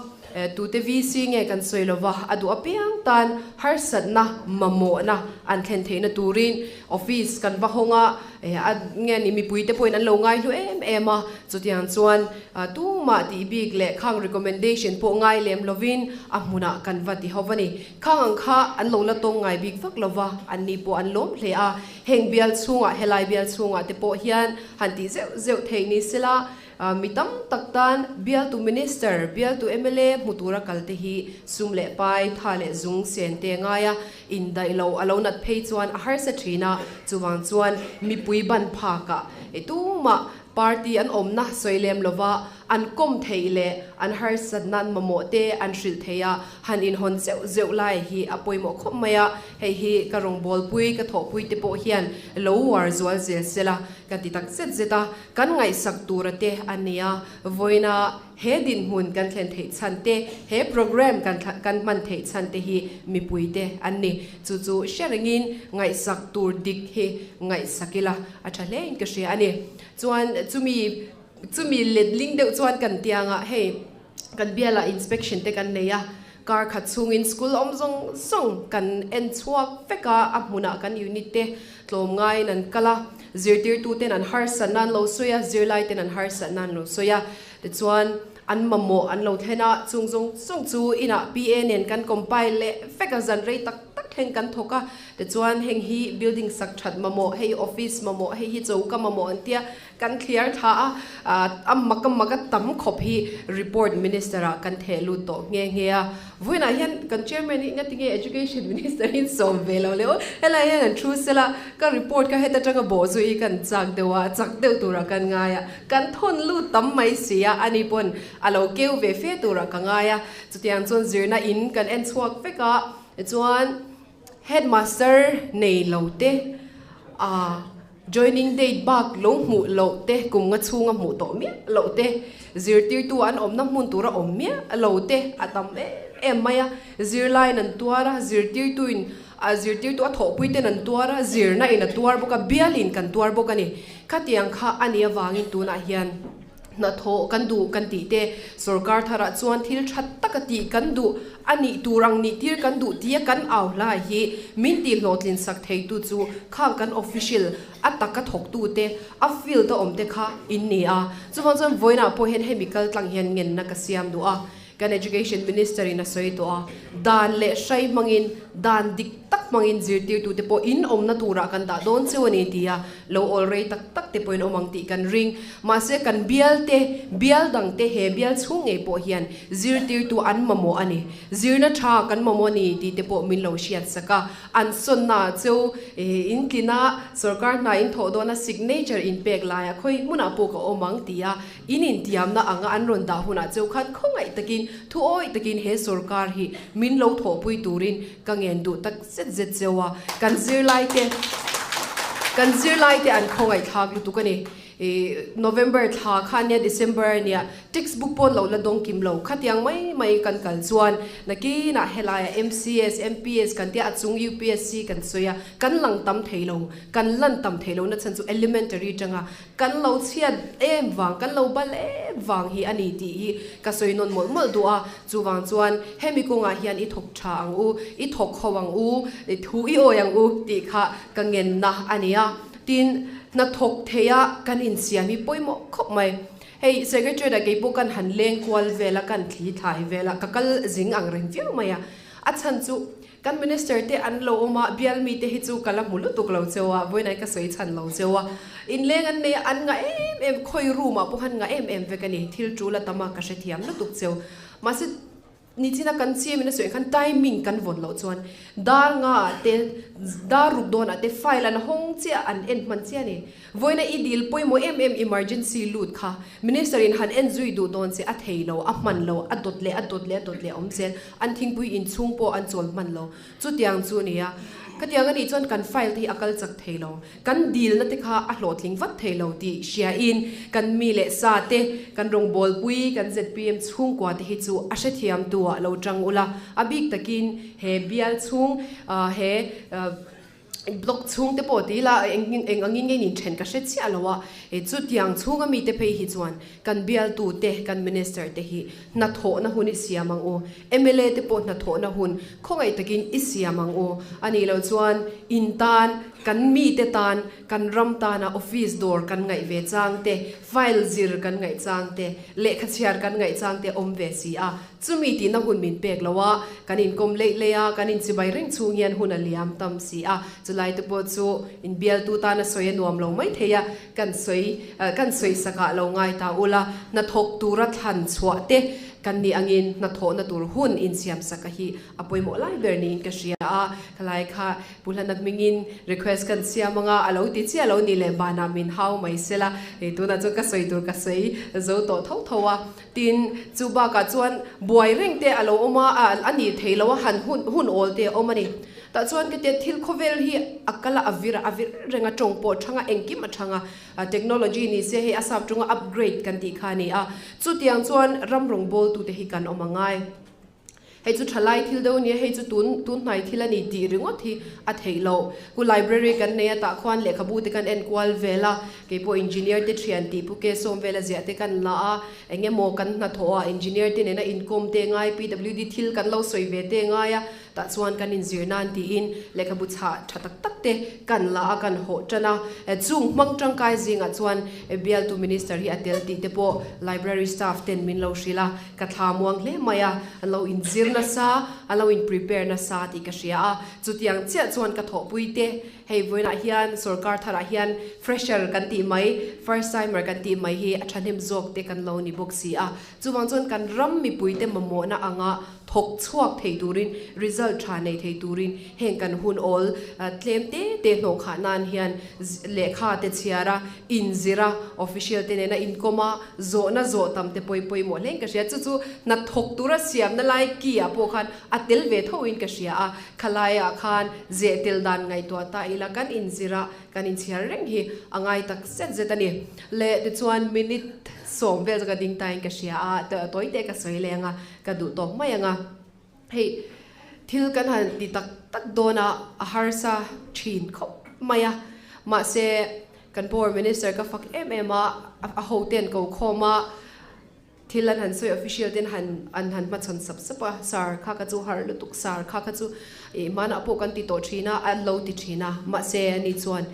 S3: tu te vc nge kan soilova adu apiang tan har sat na mamo na an thlen theina turin office kan va honga nge ni mi pui te point an lo ngai lu em a chutiang chuan tu ma ti big le khang recommendation po ngai lem lovin amuna kan vati hovani khang kha an lo la tong ngai big vak lova an ni po an lom hle a heng bial chunga helai bial chunga te po hian han ti zeu theini sila mitam taktan bial tu minister bial tu mla mutura kalte hi sumle pai thale zung sen te ngaya indai lo alonat phei chuan a har sa thina chuwang chuan mi pui ban pha ka etuma party an omna soilem lova an kom theile an har sadnan mamote an hril theya han in hon zeu lai hi apoi mo khomaya hei hi karong bol pui ka tho pui te po hian lo war zual zel sela ka ti tak set zeta kan ngai sak turate ania voina he din hun kan thlen thei chante he program kan man thei chante hi mi puite anni chu sherengin ngai sak tur dik he ngai sakila athale in ka she ani chuan chumi ledling deuh chuan kan tianga hey kan biala inspection te kan neya car khat chungin school omzong song kan en chuak feka amuna kan unit te tlom ngai nan kala zirtir tu ten an har sanan lo soya zirlai ten an har sanan lo soya te chuan an mamo an lo thena chungzong song chu ina pnn kan compile le feka zan rei tak heng kan thoka te chuan heng hi building sak that mamo hei office mamo hei hi chauka mamo antia kan clear tha maka tam khop hi report minister a kan thelu to nge a voina hian kan chairman hi ngatinge education minister in som velo leo hela hian thru sela ka report ka heta tanga bo zui kan chak deu tura kan ngaya kan thon lu tam mai sia ani pon alo keu ve fe tura ka ngaya chutiang chon zirna in kan en chuak feka chuan headmaster nei lote joining date bak lo mu lote kum nga chunga mu to mi lote zirtir tu an omna mun tura ommia lote atam em maya zirlai nan tuara zirtir tu a tho puite nan tuara zirna in a tuar boka bialin kan tuar boka ni khatiang kha ania wangin tu na hian na tho kan du kan ti te sarkar thara chuan thil that takati kan du ani turang ni tir kan du tia kan aw la hi min ti hlotlin sak thei tu chu khang kan official ataka thok tu te a feel to om te kha in ni a chuwang voina po hen chemical tlang hian ngen na ka siam du a kan education minister in a soi to a dan le shai mangin dan dik tak mangin zirtir tu te po in om na tura kan da don chewani tia lo already tak te po in omang ti kan ring ma se kan bial dang te he bial chung e po hian zirtir tu an mamo ani zirna tha kan mamo ni ti te po min lo shiat saka an son na cheu in klina sarkar na in tho do na signature in pek la ya khoi muna po ko omang tia in tiam na anga an ron da huna cheu khat khongai takin thu oi takin he sarkar hi min lo tho pui turin kangen du tak zet zewa kan zirlai te an khongai thak lu tu kani November tha khania December nia textbook pon lo la dong kim lo khatiang mai kan kal chuan naki na helaya MCS MPS kan tia achung UPSC kan soya kan lang tam theilo kan lan tam theilo na chan chu elementary tanga kan lo chiat em wang kan lo bal em wang hi ani ti hi ka soinon mol duwa chuwang chuan hemi ko nga hian i thok tha ang u i thok khowang u i thu i oyang u ti kha kangen na ania tin na thok theya kan in siami poimo khop mai hey secretary da ke po kan han leng kwal vela kan thli thai vela kakal zing ang reng viu maya achan chu kan minister te an lo oma bial mi te hi chu kala mulu tuk lo chewa voinai ka soi chan lo chewa in leng an ne an nga em khoi room a po han nga em ve kani thil chu la tama ka she thiam na tuk cheu masi ni china kan chi mina soi kan timing kan von lo chuan dar nga te dar ruk don ate file an hong chia an end man chia ni voina I deal poimo emergency loot kha minister in han enjui du don se a theilo a man lo a dotle om sel an thingpui in chung po an chol man lo chu tiang chu nia katiang ani chon kan file ti akal chak theilo kan deal na te kha a hlotling vat theilo ti share in kan mi le sa te kan rong bol pui kan zpm chung kwa te hi chu a she thiam tu lo tang ula abik takin he bial chung he block chung te po ti la eng angin nge nin then ka she chi alowa e chu tiang chung ami te phei hi chuan kan bial tu te kan minister te hi na tho na hun siamang o mla te po na tho na hun khongai takin isiamang o ani lo chuan intan kan mi te tan kan ram ta na office door kan ngai ve chang te file zir kan ngai chang te lekha chiar kan ngai chang te om ve si a chumi ti na hun min pek lawa kanin kom le leya kanin chibai reng chung yan hun aliam tam si a chulai te po chu in bial tu ta na soya nuam lo mai theya kan soi saka lo ngai ta ula na thok tura than chwa te kan ni angin na tho na tur hun in siam saka hi apoi mo lai ber ni in ka sia a khalai kha pulanak mingin request kan siamanga alo ti chi alo ni le bana min how mai sela e tu na chu ka soi tur ka sei zo to thau thowa tin chuba ka chuan boy reng te alo oma ani theilawa han hun ol te omani ta chuan ke te thil khovel hi akala avir renga tongpo thanga engkim athanga technology ni se he asam tunga upgrade kan ti khani a chu tiang chuan ramrong bol tu te hi kan omangai hei chu thalai thil do ni hei chu tun nai thil ani ti ringo thi a theilo ku library kan ne ta khwan lekha bu te kan en kwal vela ke po engineer te thian ti pu ke som vela zia te kan la a enge mo kan na thoa engineer te ne na income te ngai pwd thil kan lo soi ve te ngai a ta chuan kan in zirnan ti in lekha bu cha thatak tak te kan la a kan ho chana chung mang tang kai zinga chuan bial tu minister hi atel ti te po library staff ten min lo shila ka thamuang hle maya lo in zirna sa alo in prepare na sa ti ka sia chutiang che chuan ka tho puite hei voina hian sarkar thara hian fresher kan ti mai first timer kan ti mai hi athanim jok te kan lo ni box si a chuwang chon kan ram mi puite mamo na anga thok chuak thei turin result tha nei thei turin heng kan hun ol claim te no kha nan hian lekha te chiara inzira official te na inkoma zo tam te poi mo leng ka sia chu na thok tura siam na lai ki a po khan atel ve tho in ka sia a khalaya khan je tel dan ngai to ta ila kan inzira kan in chiar reng hi angai tak set zetani le de chuan minute som vel ka ding time ka sia a toy te ka soi lenga ka du to mai anga hei thil kan han ti tak dona a harsa thin khop maya ma se kan poor minister ka fak MMA a hoten ko khoma thilan han soi official ten han ma chon sap sar kha ka chu har lutuk sar kha ka chu e mana apo kan ti to thina a lo ti thina ma se ani chuan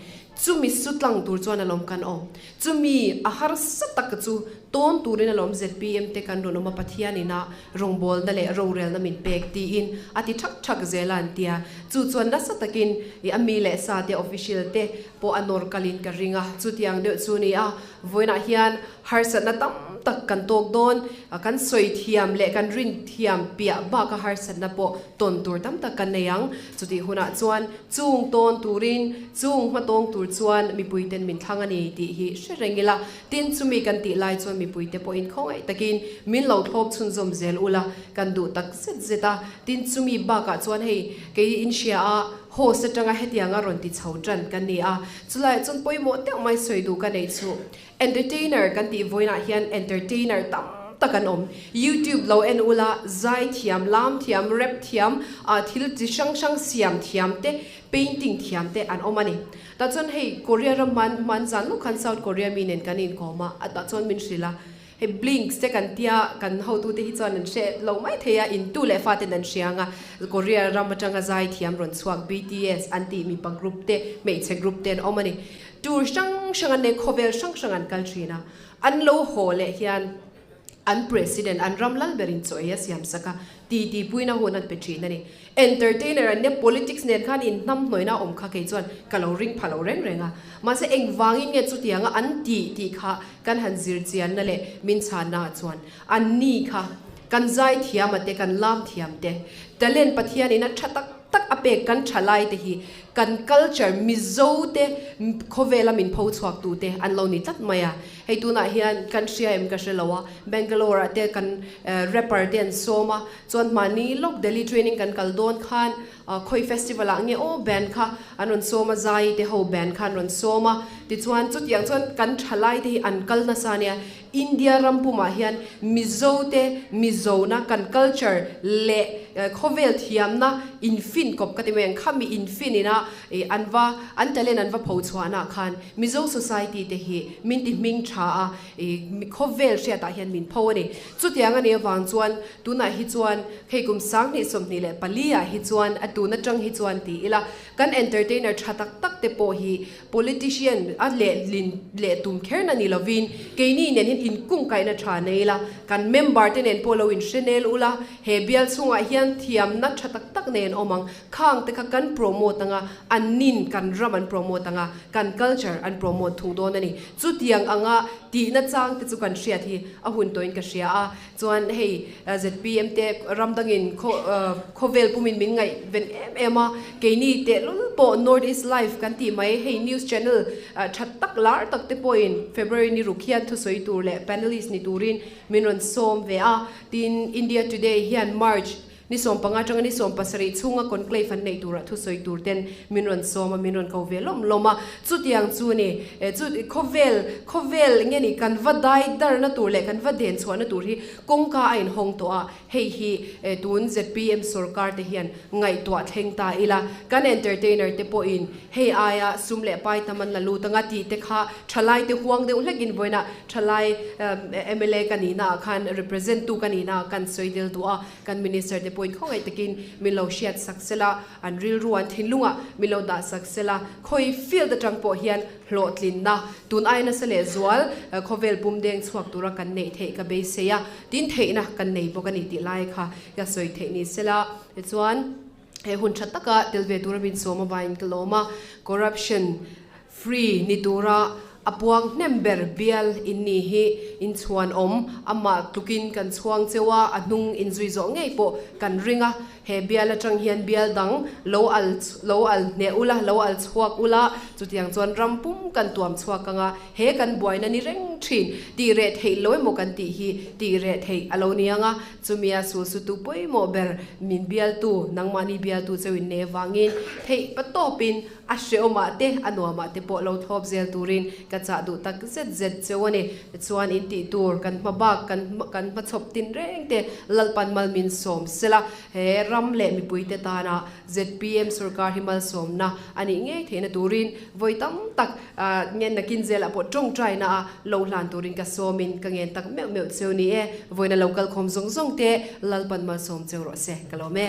S3: chumi sutlang tur chuan alom kan om chumi a har satak chu ton turin alom zpm te kan ronoma pathiani na rongbol na le rorel na min pek ti in ati thak zelan tia chu chuan na satakin e ami le sa te official te po anor kalin ka ringa chu tiang de chu ni a voina hian har sat na tam tak kan tok don kan soi thiam le kan rin thiam pia ba ka har sat na po ton tur tam tak kan neyang chu ti huna chuan chung ton turin chung ma tong tur chuan mi puiten min thangani ti hi sherengila tin chumi kan ti lai chuan mi puite po in khongai takin min lo thop chun zom zel ula kan du tak set zeta tin chumi ba ka chuan hei ke in shia a ho setanga hetianga ron ti chhautran kan ni a chulai chun poimo te mai soi du ka nei chu entertainer kan ti voina hian entertainer tam takan om YouTube lo en ula zai thiam lam thiam rap thiam a thil chi sang siam thiam te painting thiam te an omani ta chon hei Korea ram man zan lu kan South Korea minen kanin koma ata chon min srila he blinks te kan tia kan how to te hi chon an she lo mai theya in tu le fa te nan shianga Korea ram atanga zai thiam ron chuak BTS anti mi pa group te me che group ten omani tur sang an ne khovel sang an kaltrina an lo hole hian an president an ramlal berin choya siam saka ti puina honan petrina ni entertainer an ne politics nen khan in nam noina om kha ke chuan coloring phalo renga ma se engwangin nge chutianga an ti kha kan han zir chian na le min chana chuan an ni kha kan zai thiam ate kan lam thiam te talent pathian ina thatak tak ape kan thalai te hi kan culture mizo te khovela min pho chuak tu te an lo ni tat maya hei tu na hian kan ria em ka shelawa Bangalore te kan rapper ten soma chon mani lok Delhi training kan kaldon khan khoi festival ange o band kha anon soma zai te ho band khan ron soma ti chuan chut yang chuan kan thalai te an kal na sania India rampuma hian mizo na kan culture le khovel thiam na infin kop katimeng khami infin ina anwa antalen anwa phochwana khan mizo society te hi min ti ming tha a khovel ria ta hian min pho ni chutiang ani wang chuan tuna hi chuan kheikum sang ni somni le palia hi chuan atuna tang hi chuan ti ila kan entertainer thatak tak te po hi politician a le tum kher na ni lovin keini nen hin in kung kai na tha neila kan member ten en polo in chanel ula hebial sunga hian thiam na thatak tak nen omang khang te kha kan promote anga anin kan raman promote anga kan culture an promote thung don ani chutiang anga ti na chang te chu kan ria thi a hun toin ka ria a chuan hei ZPM te ramdangin khovel pumin min ngai ven ema keini te po North East Live kan ti mai hei news channel thatak lar tak te point February ni rukhian thu soi tur le panelist ni turin minron som ve a tin India Today hian March ni som panga tang ni som pasari chunga conclave an nei tura thu soi tur ten minron soma minron kovelom loma chutiang chu ni chu khovel nge ni kan vadai dar na tur le kan vaden chhuana tur hi kongka ain hong to a hei hi tun ZPM sarkar te hian ngai to theng ta ila kan entertainer te po in hei aya sumle pai taman la lu tanga ti te kha thalai te huang de ulagin voina thalai MLA kanina khan represent tu kanina kan soidel tu a kan minister te point khongai takin milo shiat saksela an ril ruan thinlunga milo da saksela khoi feel the tang po hian hlotlin na tun aina sele zwal khovel pumdeng chuak tura kan nei thei ka be seya tin theina kan nei bokani ti lai kha ya soi thei ni sela chuan he hun thataka telve tura bin soma bain kaloma corruption free ni tura apuang nember bial inni hi in chuan ama tukin kan chuang chewa anung inzui zo ngei po kan ringa he bial atang hian bial dang lo al ne ula lo al chuak ula chutiang chuan rampum kan tuam chuak anga he kan boina ni reng thin ti re thei loi mo kan ti hi ti re thei alonianga chumia su tu poi mo ber min bial tu nangmani bial tu chewin ne wangin thei patopin a sheoma te anoma te po lo thop zel turin ka cha du tak zet chewani chuan in ti tur kan mabak kan machop tin reng te lalpan mal min som sela he ram le mi puite ta na ZPM sarkar himal som na ani nge thena turin voitam tak ngen na kinzel apo tong trai na lo hlan turin ka somin ka ngen tak meu cheu ni e voina local khom zong te lalpan mal som cheu ro se kalome